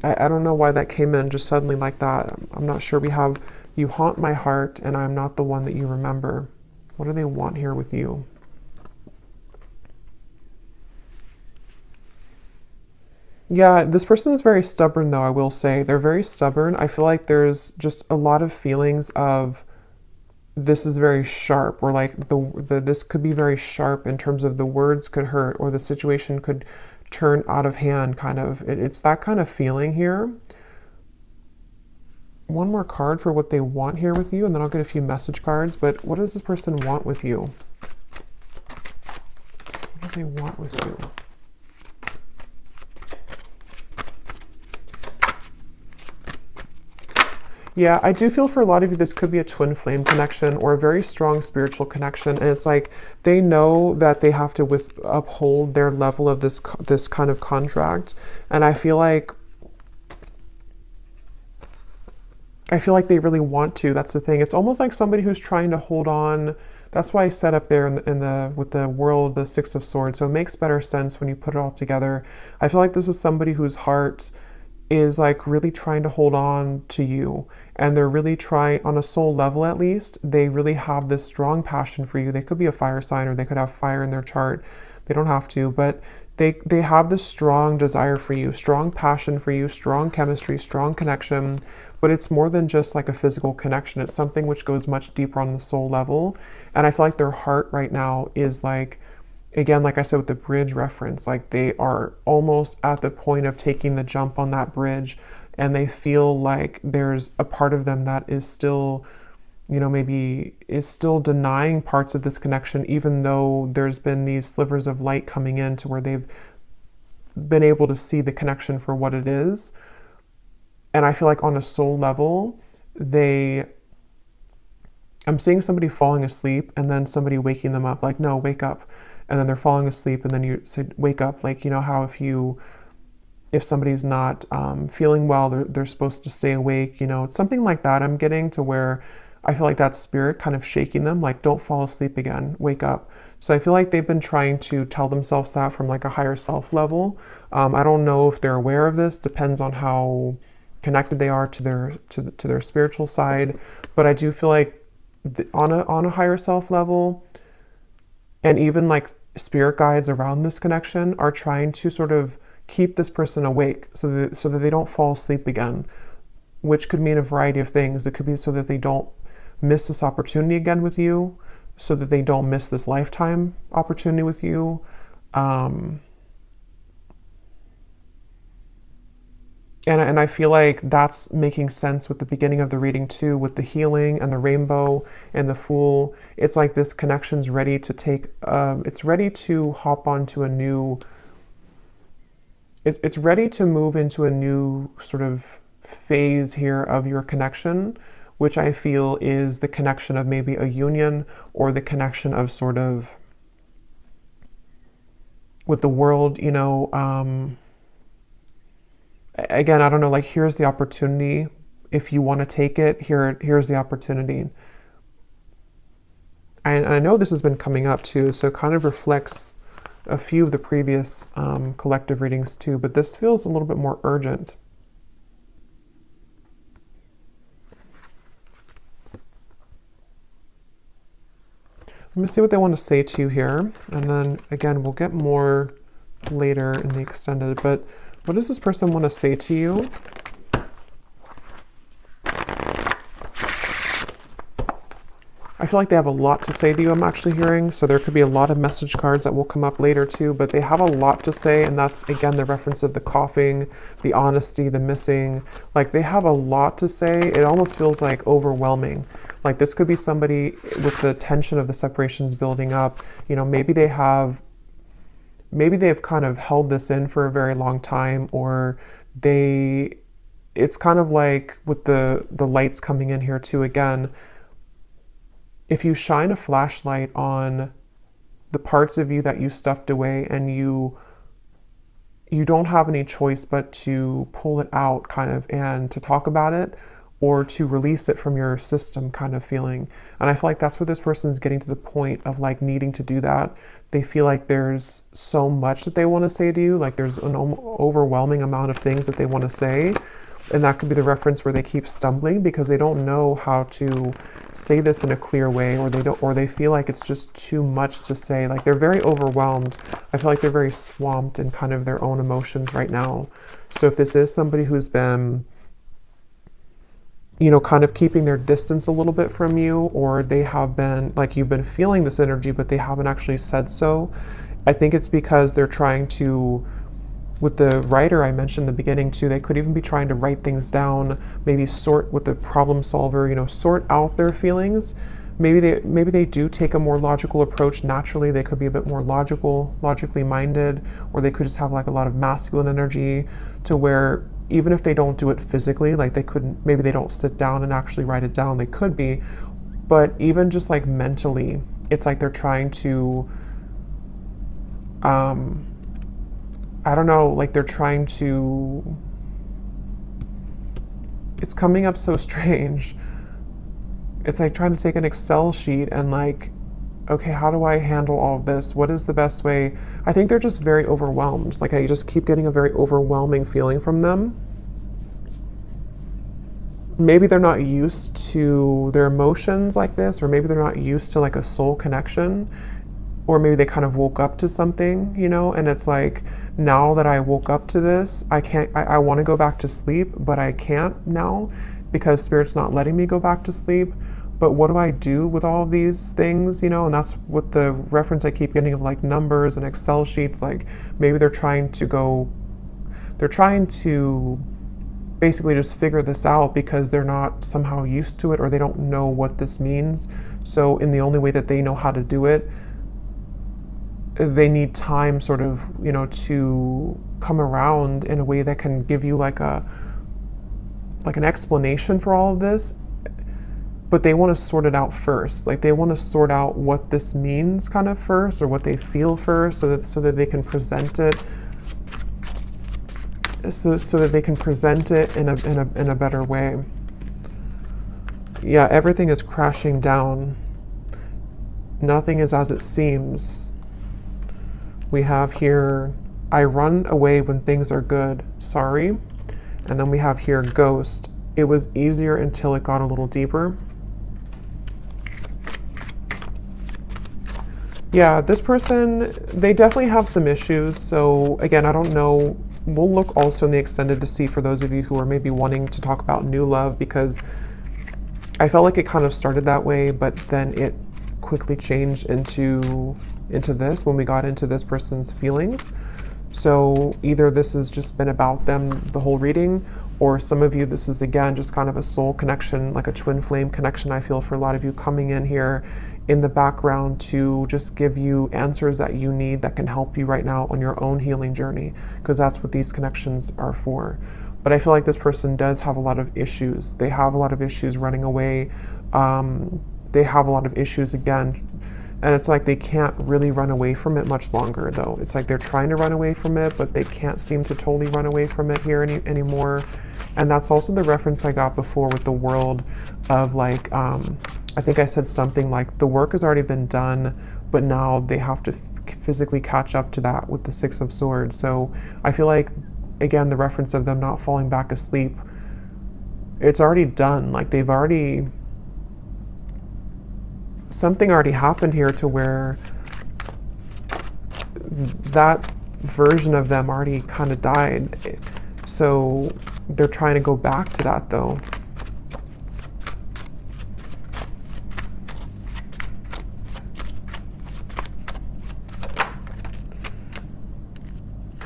I don't know why that came in just suddenly like that. I'm not sure. We have, you haunt my heart and I'm not the one that you remember. What do they want here with you? Yeah, this person is very stubborn though, I will say. They're very stubborn. I feel like there's just a lot of feelings of this is very sharp, or like this could be very sharp in terms of the words could hurt, or the situation could turn out of hand kind of. It's that kind of feeling here. One more card for what they want here with you, and then I'll get a few message cards. But what does this person want with you? What do they want with you? Yeah, I do feel for a lot of you, this could be a twin flame connection or a very strong spiritual connection. And it's like they know that they have to uphold their level of this kind of contract. And I feel like I feel like they really want to. That's the thing. It's almost like somebody who's trying to hold on. That's why I set up there in the with the world, the Six of Swords. So it makes better sense when you put it all together. I feel like this is somebody whose heart is like really trying to hold on to you, and they're really trying, on a soul level at least, they really have this strong passion for you. They could be a fire sign, or they could have fire in their chart. They don't have to, but they have this strong desire for you, strong passion for you, strong chemistry, strong connection. But it's more than just like a physical connection. It's something which goes much deeper on the soul level. And I feel like their heart right now is like, again, like I said with the bridge reference, like they are almost at the point of taking the jump on that bridge, and they feel like there's a part of them that is still, you know, maybe is still denying parts of this connection, even though there's been these slivers of light coming in to where they've been able to see the connection for what it is. And I feel like on a soul level, I'm seeing somebody falling asleep and then somebody waking them up, like, no, wake up. And then they're falling asleep, and then you say, wake up. Like, you know how if somebody's not feeling well, they're supposed to stay awake, you know, it's something like that. I'm getting to where I feel like that spirit kind of shaking them, like, don't fall asleep again, wake up. So I feel like they've been trying to tell themselves that from like a higher self level. I don't know if they're aware of this, depends on how connected they are to their spiritual side. But I do feel like on a higher self level, and even like spirit guides around this connection are trying to sort of keep this person awake so that they don't fall asleep again, which could mean a variety of things. It could be so that they don't miss this opportunity again with you, so that they don't miss this lifetime opportunity with you. And I feel like that's making sense with the beginning of the reading too, with the healing and the rainbow and the Fool. It's like this connection's ready to take, it's ready to hop onto a new, it's ready to move into a new sort of phase here of your connection, which I feel is the connection of maybe a union, or the connection of sort of with the world, you know. Again, I don't know, like, here's the opportunity. If you want to take it, here's the opportunity. And I know this has been coming up too, so it kind of reflects a few of the previous collective readings too, but this feels a little bit more urgent. Let me see what they want to say to you here, and then again, we'll get more later in the extended, but what does this person want to say to you? I feel like they have a lot to say to you, I'm actually hearing. So there could be a lot of message cards that will come up later too, but they have a lot to say. And that's, again, the reference of the coughing, the honesty, the missing. Like, they have a lot to say. It almost feels like overwhelming. Like, this could be somebody with the tension of the separations building up. You know, maybe they've kind of held this in for a very long time, or it's kind of like with the lights coming in here too, again, if you shine a flashlight on the parts of you that you stuffed away, and you don't have any choice but to pull it out kind of, and to talk about it, or to release it from your system kind of feeling. And I feel like that's what this person is getting to the point of, like, needing to do that. They feel like there's so much that they want to say to you, like there's an overwhelming amount of things that they want to say. And that could be the reference where they keep stumbling because they don't know how to say this in a clear way, or they feel like it's just too much to say. Like, they're very overwhelmed. I feel like they're very swamped in kind of their own emotions right now. So if this is somebody who's been, you know, kind of keeping their distance a little bit from you, or they have been, like, you've been feeling this energy, but they haven't actually said so, I think it's because they're trying to, with the writer I mentioned in the beginning too, they could even be trying to write things down, maybe sort with the problem solver, you know, sort out their feelings. Maybe they do take a more logical approach naturally. They could be a bit more logically minded, or they could just have like a lot of masculine energy to where even if they don't do it physically, like maybe they don't sit down and actually write it down, they could be, but even just like mentally, it's like they're trying to, I don't know, like they're trying to it's coming up so strange. It's like trying to take an Excel sheet and like, okay, how do I handle all of this? What is the best way? I think they're just very overwhelmed. Like I just keep getting a very overwhelming feeling from them. Maybe they're not used to their emotions like this, or maybe they're not used to like a soul connection, or maybe they kind of woke up to something, you know, and it's like, now that I woke up to this, I want to go back to sleep, but I can't now because Spirit's not letting me go back to sleep. But what do I do with all of these things, you know? And that's what the reference I keep getting of like numbers and Excel sheets. Like maybe they're trying to basically just figure this out because they're not somehow used to it, or they don't know what this means. So in the only way that they know how to do it, they need time sort of, you know, to come around in a way that can give you like an explanation for all of this. But they want to sort it out first. Like they want to sort out what this means kind of first, or what they feel first, so that they can present it so that they can present it in a better way. Yeah, everything is crashing down. Nothing is as it seems. We have here, I run away when things are good, sorry. And then we have here, ghost. It was easier until it got a little deeper. Yeah, this person, they definitely have some issues. So again, I don't know. We'll look also in the extended to see for those of you who are maybe wanting to talk about new love, because I felt like it kind of started that way, but then it quickly changed into this when we got into this person's feelings. So either this has just been about them the whole reading, or some of you, this is again just kind of a soul connection, like a twin flame connection. I feel for a lot of you coming in here in the background to just give you answers that you need that can help you right now on your own healing journey, because that's what these connections are for. But I feel like this person does have a lot of issues. They have a lot of issues running away. They have a lot of issues again. And it's like they can't really run away from it much longer though. It's like they're trying to run away from it, but they can't seem to totally run away from it here anymore. And that's also the reference I got before with the world of like, I think I said something like the work has already been done, but now they have to physically catch up to that with the Six of Swords. So I feel like, again, the reference of them not falling back asleep, it's already done. Like they've already, something already happened here to where that version of them already kind of died. So they're trying to go back to that though.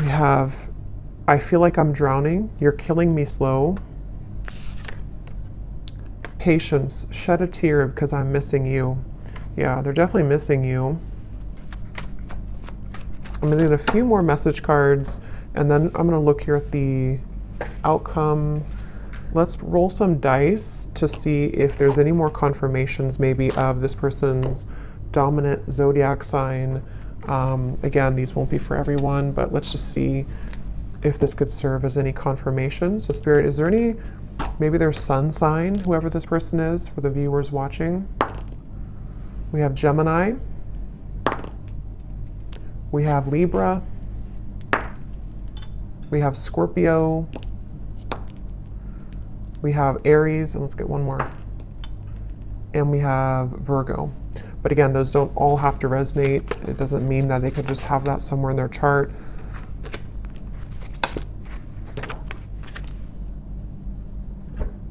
We have, I feel like I'm drowning. You're killing me slow. Patience, shed a tear because I'm missing you. Yeah, they're definitely missing you. I'm gonna get a few more message cards, and then I'm gonna look here at the outcome. Let's roll some dice to see if there's any more confirmations maybe of this person's dominant zodiac sign. Again, these won't be for everyone, but let's just see if this could serve as any confirmation. So Spirit, is there any, maybe their sun sign, whoever this person is, for the viewers watching? We have Gemini. We have Libra. We have Scorpio. We have Aries, and let's get one more. And we have Virgo. But again, those don't all have to resonate. It doesn't mean that they could just have that somewhere in their chart.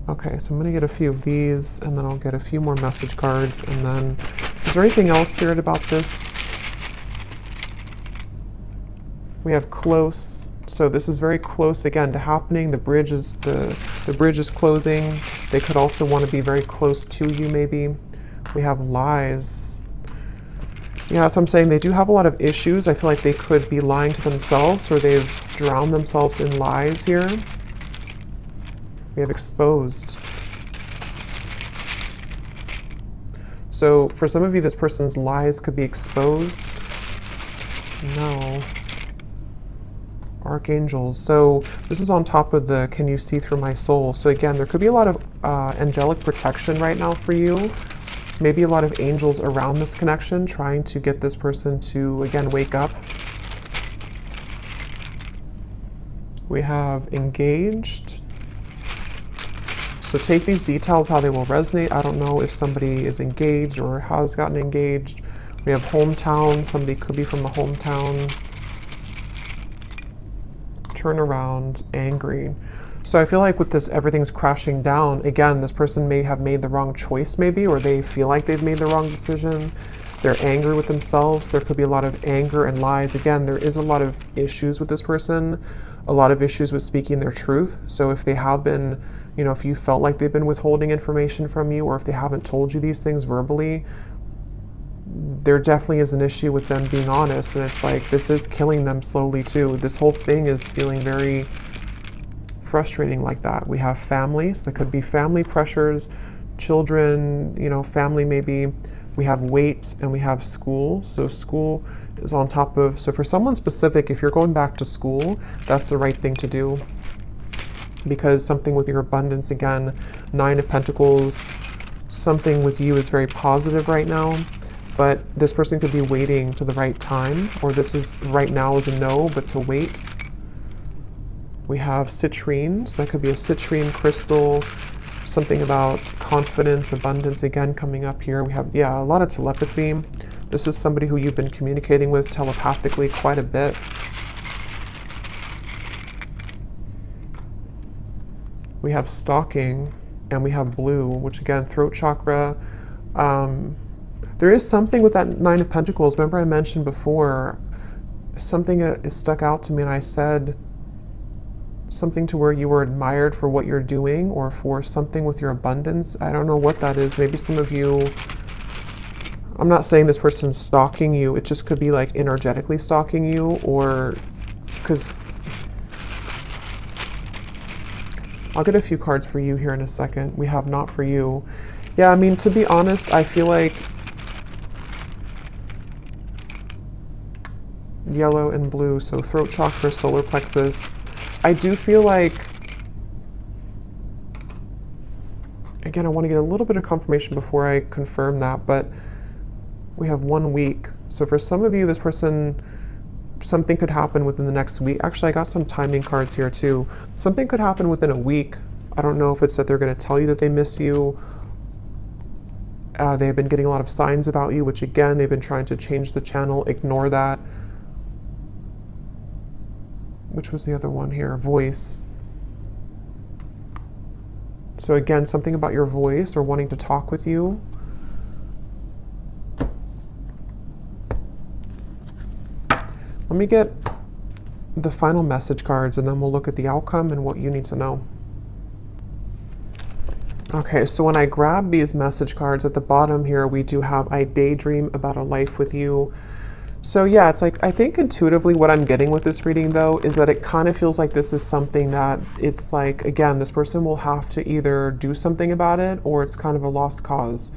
Okay, so I'm gonna get a few of these, and then I'll get a few more message cards, and then, is there anything else, Spirit, about this? We have close. So this is very close again to happening. The bridge is the bridge is closing. They could also want to be very close to you maybe. We have lies. Yeah, so I'm saying they do have a lot of issues. I feel like they could be lying to themselves, or they've drowned themselves in lies here. We have exposed. So for some of you, this person's lies could be exposed. No. archangels. So this is on top of the can you see through my soul. So again, there could be a lot of angelic protection right now for you. Maybe a lot of angels around this connection trying to get this person to, again, wake up. We have engaged. So take these details how they will resonate. I don't know if somebody is engaged or has gotten engaged. We have hometown. Somebody could be from a hometown. Turn around, angry. So I feel like with this, everything's crashing down. Again, this person may have made the wrong choice maybe, or they feel like they've made the wrong decision. They're angry with themselves. There could be a lot of anger and lies. Again, there is a lot of issues with this person, a lot of issues with speaking their truth. So if they have been, you know, if you felt like they've been withholding information from you, or if they haven't told you these things verbally, there definitely is an issue with them being honest. And it's like, this is killing them slowly too. This whole thing is feeling very frustrating like that. We have families. There could be family pressures, children, you know, family maybe. We have weight, and we have school. So school is on top of, so for someone specific, if you're going back to school, that's the right thing to do. Because something with your abundance, again, 9 of Pentacles, something with you is very positive right now. But this person could be waiting to the right time, or this is right now is a no, but to wait. We have citrine, so that could be a citrine crystal, something about confidence, abundance, again, coming up here. We have, yeah, a lot of telepathy. This is somebody who you've been communicating with telepathically quite a bit. We have stalking, and we have blue, which again, throat chakra. There is something with that 9 of Pentacles. Remember I mentioned before, something is stuck out to me, and I said something to where you were admired for what you're doing, or for something with your abundance. I don't know what that is. Maybe some of you, I'm not saying this person's stalking you. It just could be like energetically stalking you, or because I'll get a few cards for you here in a second. We have not for you. Yeah, I mean, to be honest, I feel like yellow and blue, so throat chakra, solar plexus. I do feel like, again, I want to get a little bit of confirmation before I confirm that, but we have 1 week. So for some of you, this person, something could happen within the next week. Actually, I got some timing cards here too. Something could happen within a week. I don't know if it's that they're going to tell you that they miss you. They've been getting a lot of signs about you, which again, they've been trying to change the channel. Ignore that. Which was the other one here? Voice. So again, something about your voice, or wanting to talk with you. Let me get the final message cards, and then we'll look at the outcome and what you need to know. Okay, so when I grab these message cards at the bottom here, we do have, I daydream about a life with you. So yeah, it's like, I think intuitively what I'm getting with this reading though, is that it kind of feels like this is something that it's like, again, this person will have to either do something about it, or it's kind of a lost cause.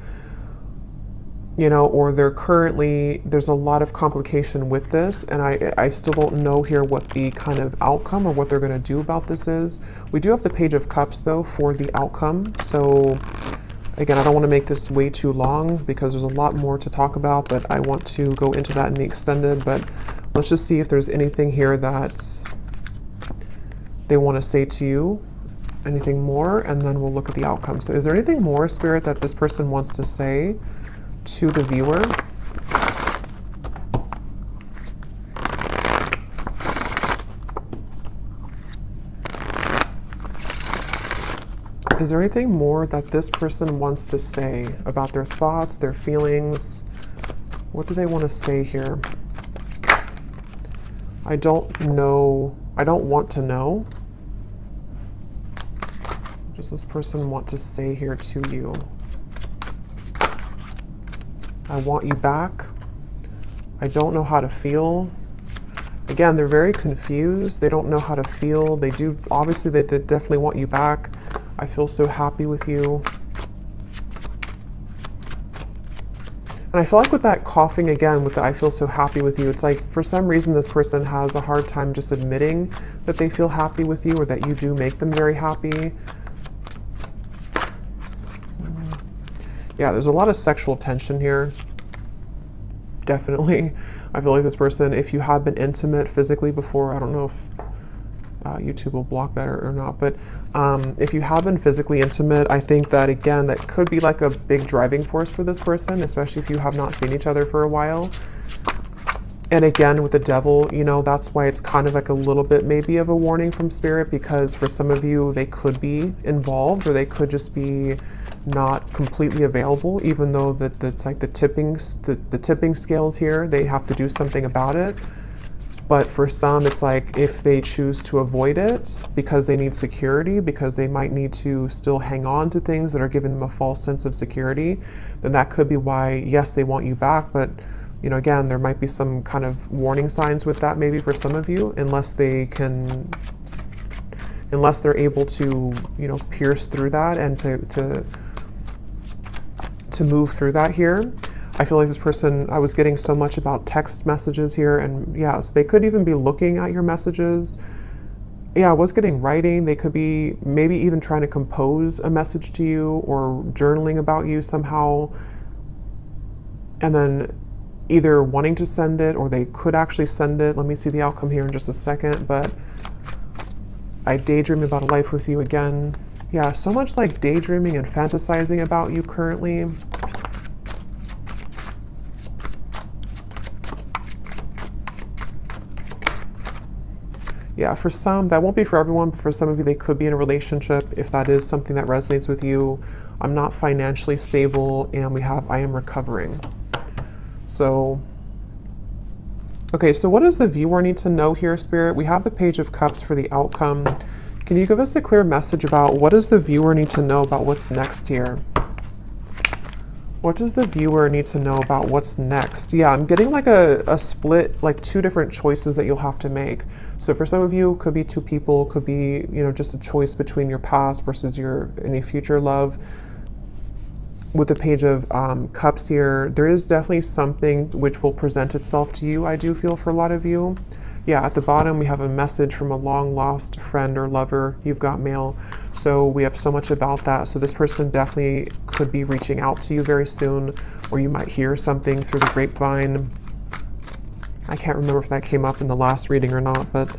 You know, or there's a lot of complication with this, and I still don't know here what the kind of outcome or what they're going to do about this is. We do have the Page of Cups though for the outcome. So again, I don't want to make this way too long because there's a lot more to talk about, but I want to go into that in the extended. But let's just see if there's anything here that they want to say to you, anything more, and then we'll look at the outcome. So is there anything more, Spirit, that this person wants to say to the viewer? Is there anything more that this person wants to say about their thoughts, their feelings? What do they want to say here? I don't know. I don't want to know. What does this person want to say here to you? I want you back. I don't know how to feel. Again, they're very confused. They don't know how to feel. They do, obviously, they definitely want you back. I feel so happy with you. And I feel like with that coughing again, with the I feel so happy with you, it's like for some reason this person has a hard time just admitting that they feel happy with you or that you do make them very happy. Yeah, there's a lot of sexual tension here. Definitely. I feel like this person, if you have been intimate physically before, I don't know if YouTube will block that or not, but if you have been physically intimate, I think that again, that could be like a big driving force for this person, especially if you have not seen each other for a while. And again, with the devil, you know, that's why it's kind of like a little bit maybe of a warning from spirit, because for some of you, they could be involved or they could just be not completely available, even though that's like the tipping scales here, they have to do something about it. But for some, it's like if they choose to avoid it because they need security, because they might need to still hang on to things that are giving them a false sense of security, then that could be why, yes, they want you back. But, you know, again, there might be some kind of warning signs with that maybe for some of you, unless they're able to, you know, pierce through that and to move through that here. I feel like this person, I was getting so much about text messages here, and yeah, so they could even be looking at your messages. Yeah, I was getting writing. They could be maybe even trying to compose a message to you or journaling about you somehow. And then either wanting to send it or they could actually send it. Let me see the outcome here in just a second, but I daydream about a life with you again. Yeah, so much like daydreaming and fantasizing about you currently. Yeah, for some, that won't be for everyone, but for some of you, they could be in a relationship. If that is something that resonates with you, I'm not financially stable, and we have, I am recovering. So, okay, so what does the viewer need to know here, Spirit? We have the Page of Cups for the outcome. Can you give us a clear message about what does the viewer need to know about what's next here? What does the viewer need to know about what's next? Yeah, I'm getting like a split, like two different choices that you'll have to make. So for some of you, it could be two people, could be, you know, just a choice between your past versus your any future love. With the Page of Cups here, there is definitely something which will present itself to you, I do feel, for a lot of you. Yeah, at the bottom, we have a message from a long-lost friend or lover. You've got mail. So we have so much about that. So this person definitely could be reaching out to you very soon, or you might hear something through the grapevine. I can't remember if that came up in the last reading or not, but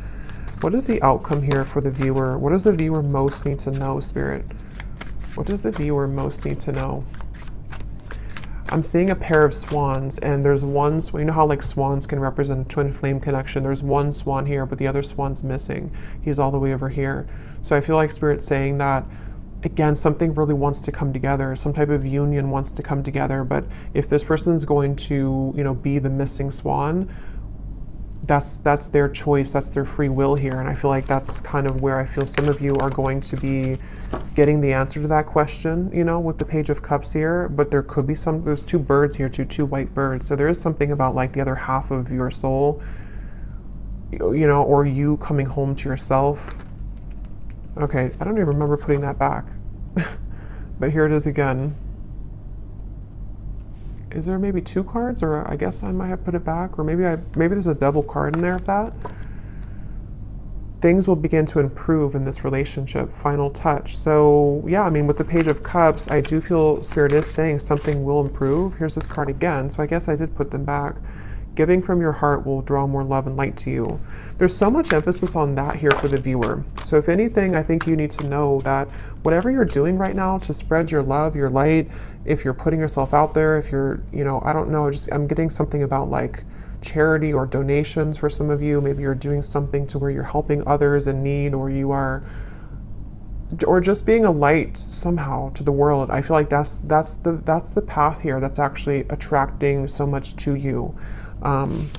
what is the outcome here for the viewer? What does the viewer most need to know, Spirit? What does the viewer most need to know? I'm seeing a pair of swans, and there's one, you know how like swans can represent a twin flame connection. There's one swan here, but the other swan's missing. He's all the way over here. So I feel like Spirit's saying that, again, something really wants to come together. Some type of union wants to come together. But if this person's going to, you know, be the missing swan, that's their choice, that's their free will here. And I feel like that's kind of where I feel some of you are going to be getting the answer to that question, you know, with the Page of Cups here. But there could be there's two birds here, two white birds. So there is something about like the other half of your soul, you know, or you coming home to yourself. Okay, I don't even remember putting that back. But here it is again. Is there maybe two cards, or I guess I might have put it back, or maybe there's a double card in there of that. Things will begin to improve in this relationship. Final touch. So yeah, I mean, with the Page of Cups, I do feel Spirit is saying something will improve. Here's this card again. So I guess I did put them back. Giving from your heart will draw more love and light to you. There's so much emphasis on that here for the viewer. So if anything, I think you need to know that whatever you're doing right now to spread your love, your light, if you're putting yourself out there, if you're, you know, I don't know, I'm getting something about like charity or donations for some of you. Maybe you're doing something to where you're helping others in need, or you are, or just being a light somehow to the world. I feel like that's the path here that's actually attracting so much to you. An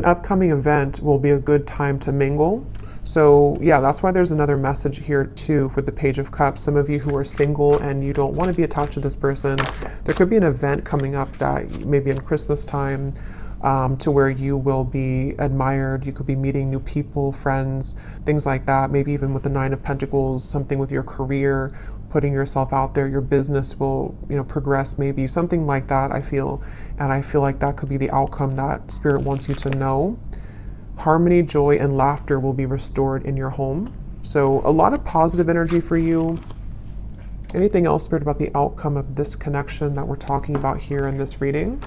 upcoming event will be a good time to mingle. So yeah, that's why there's another message here too for the Page of Cups. Some of you who are single and you don't want to be attached to this person, there could be an event coming up that maybe in Christmas time, to where you will be admired. You could be meeting new people, friends, things like that. Maybe even with the Nine of Pentacles, something with your career, putting yourself out there. Your business will, progress, maybe something like that, I feel. And I feel like that could be the outcome that Spirit wants you to know. Harmony, joy, and laughter will be restored in your home. So a lot of positive energy for you. Anything else, Spirit, about the outcome of this connection that we're talking about here in this reading?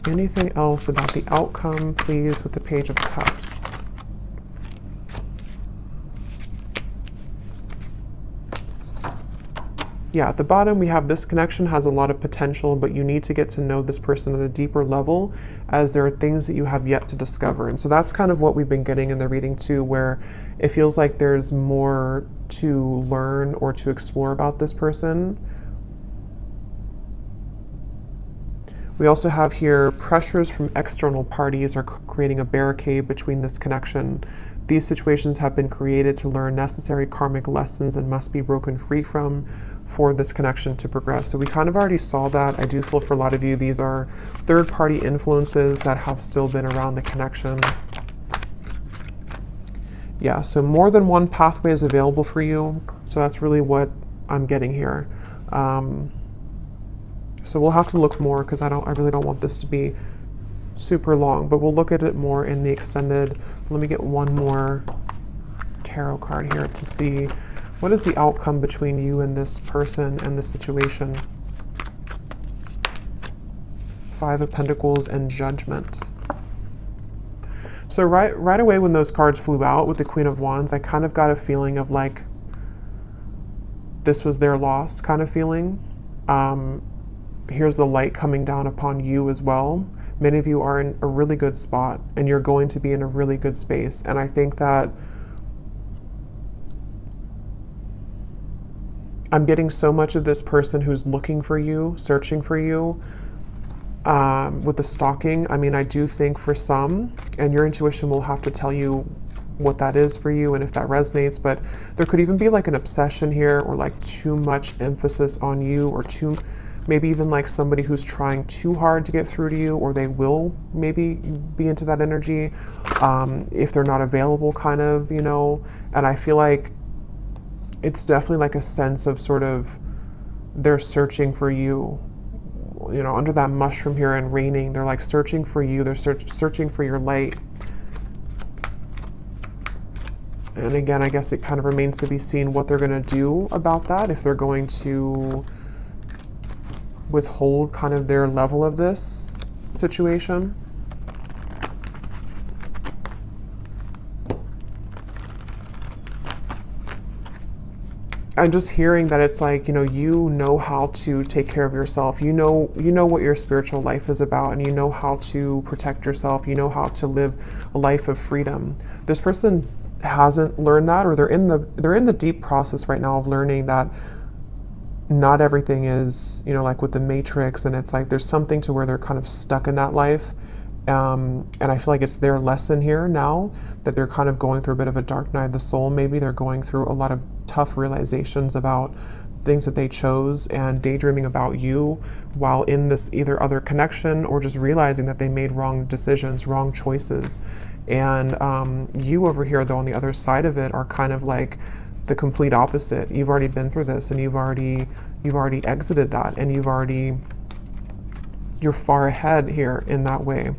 Anything else about the outcome, please, with the Page of Cups? Yeah, at the bottom we have this connection has a lot of potential, but you need to get to know this person at a deeper level, as there are things that you have yet to discover. And so that's kind of what we've been getting in the reading too, where it feels like there's more to learn or to explore about this person. We also have here pressures from external parties are creating a barricade between this connection. These situations have been created to learn necessary karmic lessons and must be broken free from for this connection to progress. So we kind of already saw that. I do feel for a lot of you, these are third-party influences that have still been around the connection. Yeah, so more than one pathway is available for you. So that's really what I'm getting here. So we'll have to look more, because I really don't want this to be super long, but we'll look at it more in the extended. Let me get one more tarot card here to see what is the outcome between you and this person and this situation. Five of Pentacles and Judgment. So right away when those cards flew out with the Queen of Wands, I kind of got a feeling of like this was their loss kind of feeling. Here's the light coming down upon you as well. Many of you are in a really good spot, and you're going to be in a really good space. And I think that I'm getting so much of this person who's looking for you, searching for you, with the stalking. I mean, I do think for some, and your intuition will have to tell you what that is for you and if that resonates, but there could even be like an obsession here, or like too much emphasis on you, or maybe even like somebody who's trying too hard to get through to you, or they will maybe be into that energy if they're not available, kind of, and I feel like it's definitely like a sense of sort of they're searching for you, under that mushroom here and raining, they're like searching for you, they're searching for your light. And again, I guess it kind of remains to be seen what they're going to do about that, if they're going to withhold kind of their level of this situation. I'm just hearing that it's like, you know how to take care of yourself. You know what your spiritual life is about, and you know how to protect yourself. You know how to live a life of freedom. This person hasn't learned that, or they're in the deep process right now of learning that not everything is, like with the Matrix, and it's like there's something to where they're kind of stuck in that life. And I feel like it's their lesson here now, that they're kind of going through a bit of a dark night of the soul. Maybe they're going through a lot of tough realizations about things that they chose, and daydreaming about you while in this either other connection, or just realizing that they made wrong decisions, wrong choices. And you over here, though, on the other side of it, are kind of like the complete opposite. You've already been through this, and you've already exited that, and you're far ahead here in that way.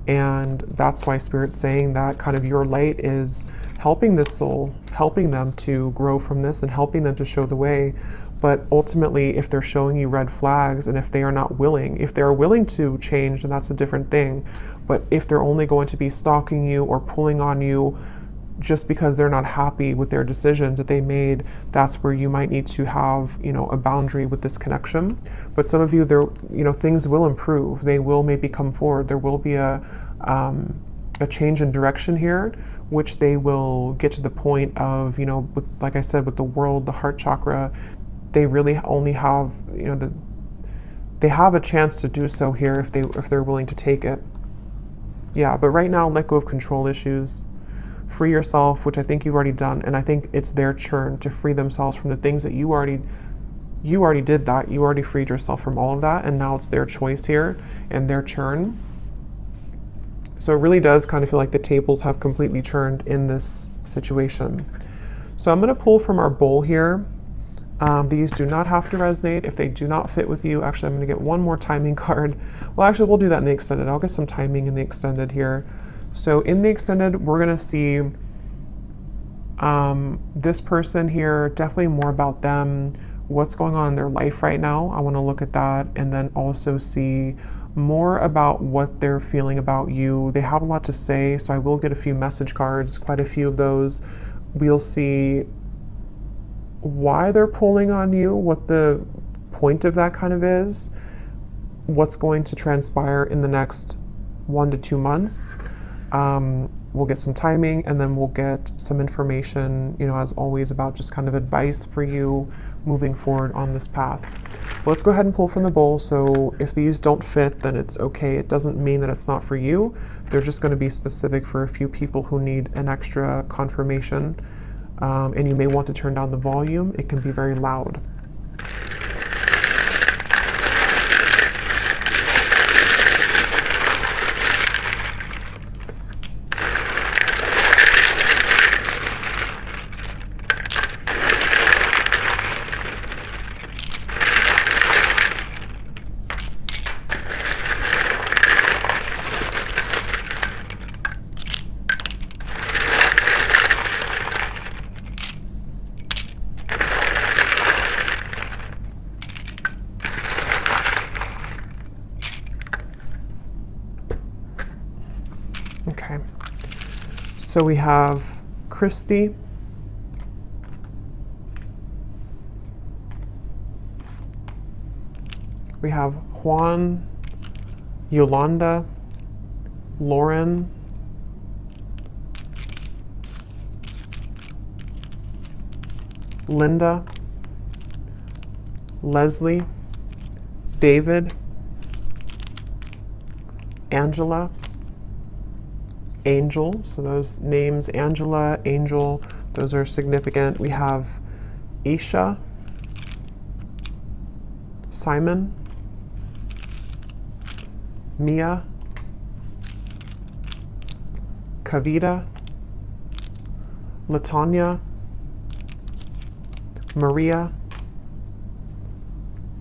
And that's why Spirit's saying that kind of your light is helping this soul, helping them to grow from this, and helping them to show the way. But ultimately, if they're showing you red flags, and if they are not willing, if they're willing to change, then that's a different thing. But if they're only going to be stalking you or pulling on you just because they're not happy with their decisions that they made, that's where you might need to have, a boundary with this connection. But some of you, things will improve. They will maybe come forward. There will be a change in direction here, which they will get to the point of, like I said, with the world, the heart chakra, they really only have, they have a chance to do so here if they're willing to take it. Yeah, but right now, let go of control issues. Free yourself, which I think you've already done, and I think it's their turn to free themselves from the things that you already did that. You already freed yourself from all of that, and now it's their choice here and their turn. So it really does kind of feel like the tables have completely turned in this situation. So I'm going to pull from our bowl here. These do not have to resonate if they do not fit with you. Actually, I'm going to get one more timing card. Well, actually, we'll do that in the extended. I'll get some timing in the extended here. So in the extended, we're going to see this person here, definitely more about them, what's going on in their life right now. I want to look at that and then also see more about what they're feeling about you. They have a lot to say, so I will get a few message cards, quite a few of those. We'll see why they're pulling on you, what the point of that kind of is, what's going to transpire in the next 1 to 2 months. We'll get some timing, and then we'll get some information, you know, as always, about just kind of advice for you moving forward on this path. But let's go ahead and pull from the bowl. So if these don't fit, then it's okay. It doesn't mean that it's not for you. They're just going to be specific for a few people who need an extra confirmation. And you may want to turn down the volume. It can be very loud. Okay, so we have Christy, we have Juan, Yolanda, Lauren, Linda, Leslie, David, Angela, Angel. So those names, Angela, Angel, those are significant. We have Isha, Simon, Mia, Kavita, Latanya, Maria,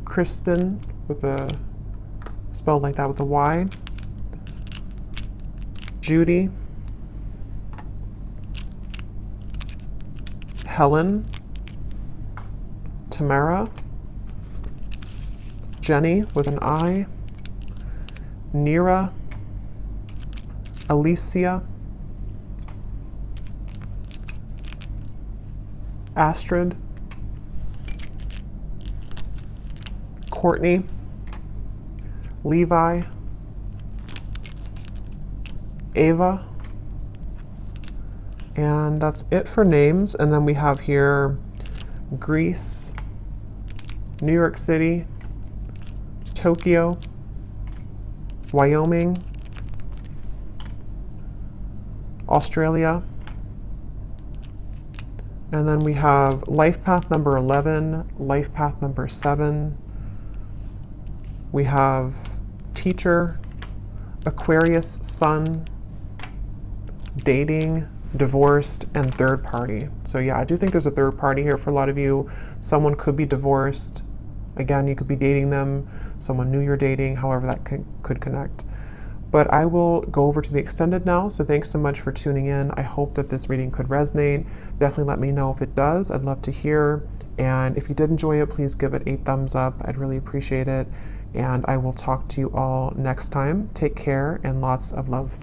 Kristen, with a spelled like that with a Y, Judy, Helen, Tamara, Jenny with an I, Nira, Alicia, Astrid, Courtney, Levi, Ava, and that's it for names. And then we have here Greece, New York City, Tokyo, Wyoming, Australia, and then we have life path number 11, life path number 7. We have teacher, Aquarius, sun, dating, divorced, and third party. So yeah, I do think there's a third party here for a lot of you. Someone could be divorced. Again, you could be dating them, someone new you're dating, however that could connect. But I will go over to the extended now, so thanks so much for tuning in. I hope that this reading could resonate. Definitely let me know if it does. I'd love to hear. And if you did enjoy it, please give it a thumbs up. I'd really appreciate it. And I will talk to you all next time. Take care and lots of love.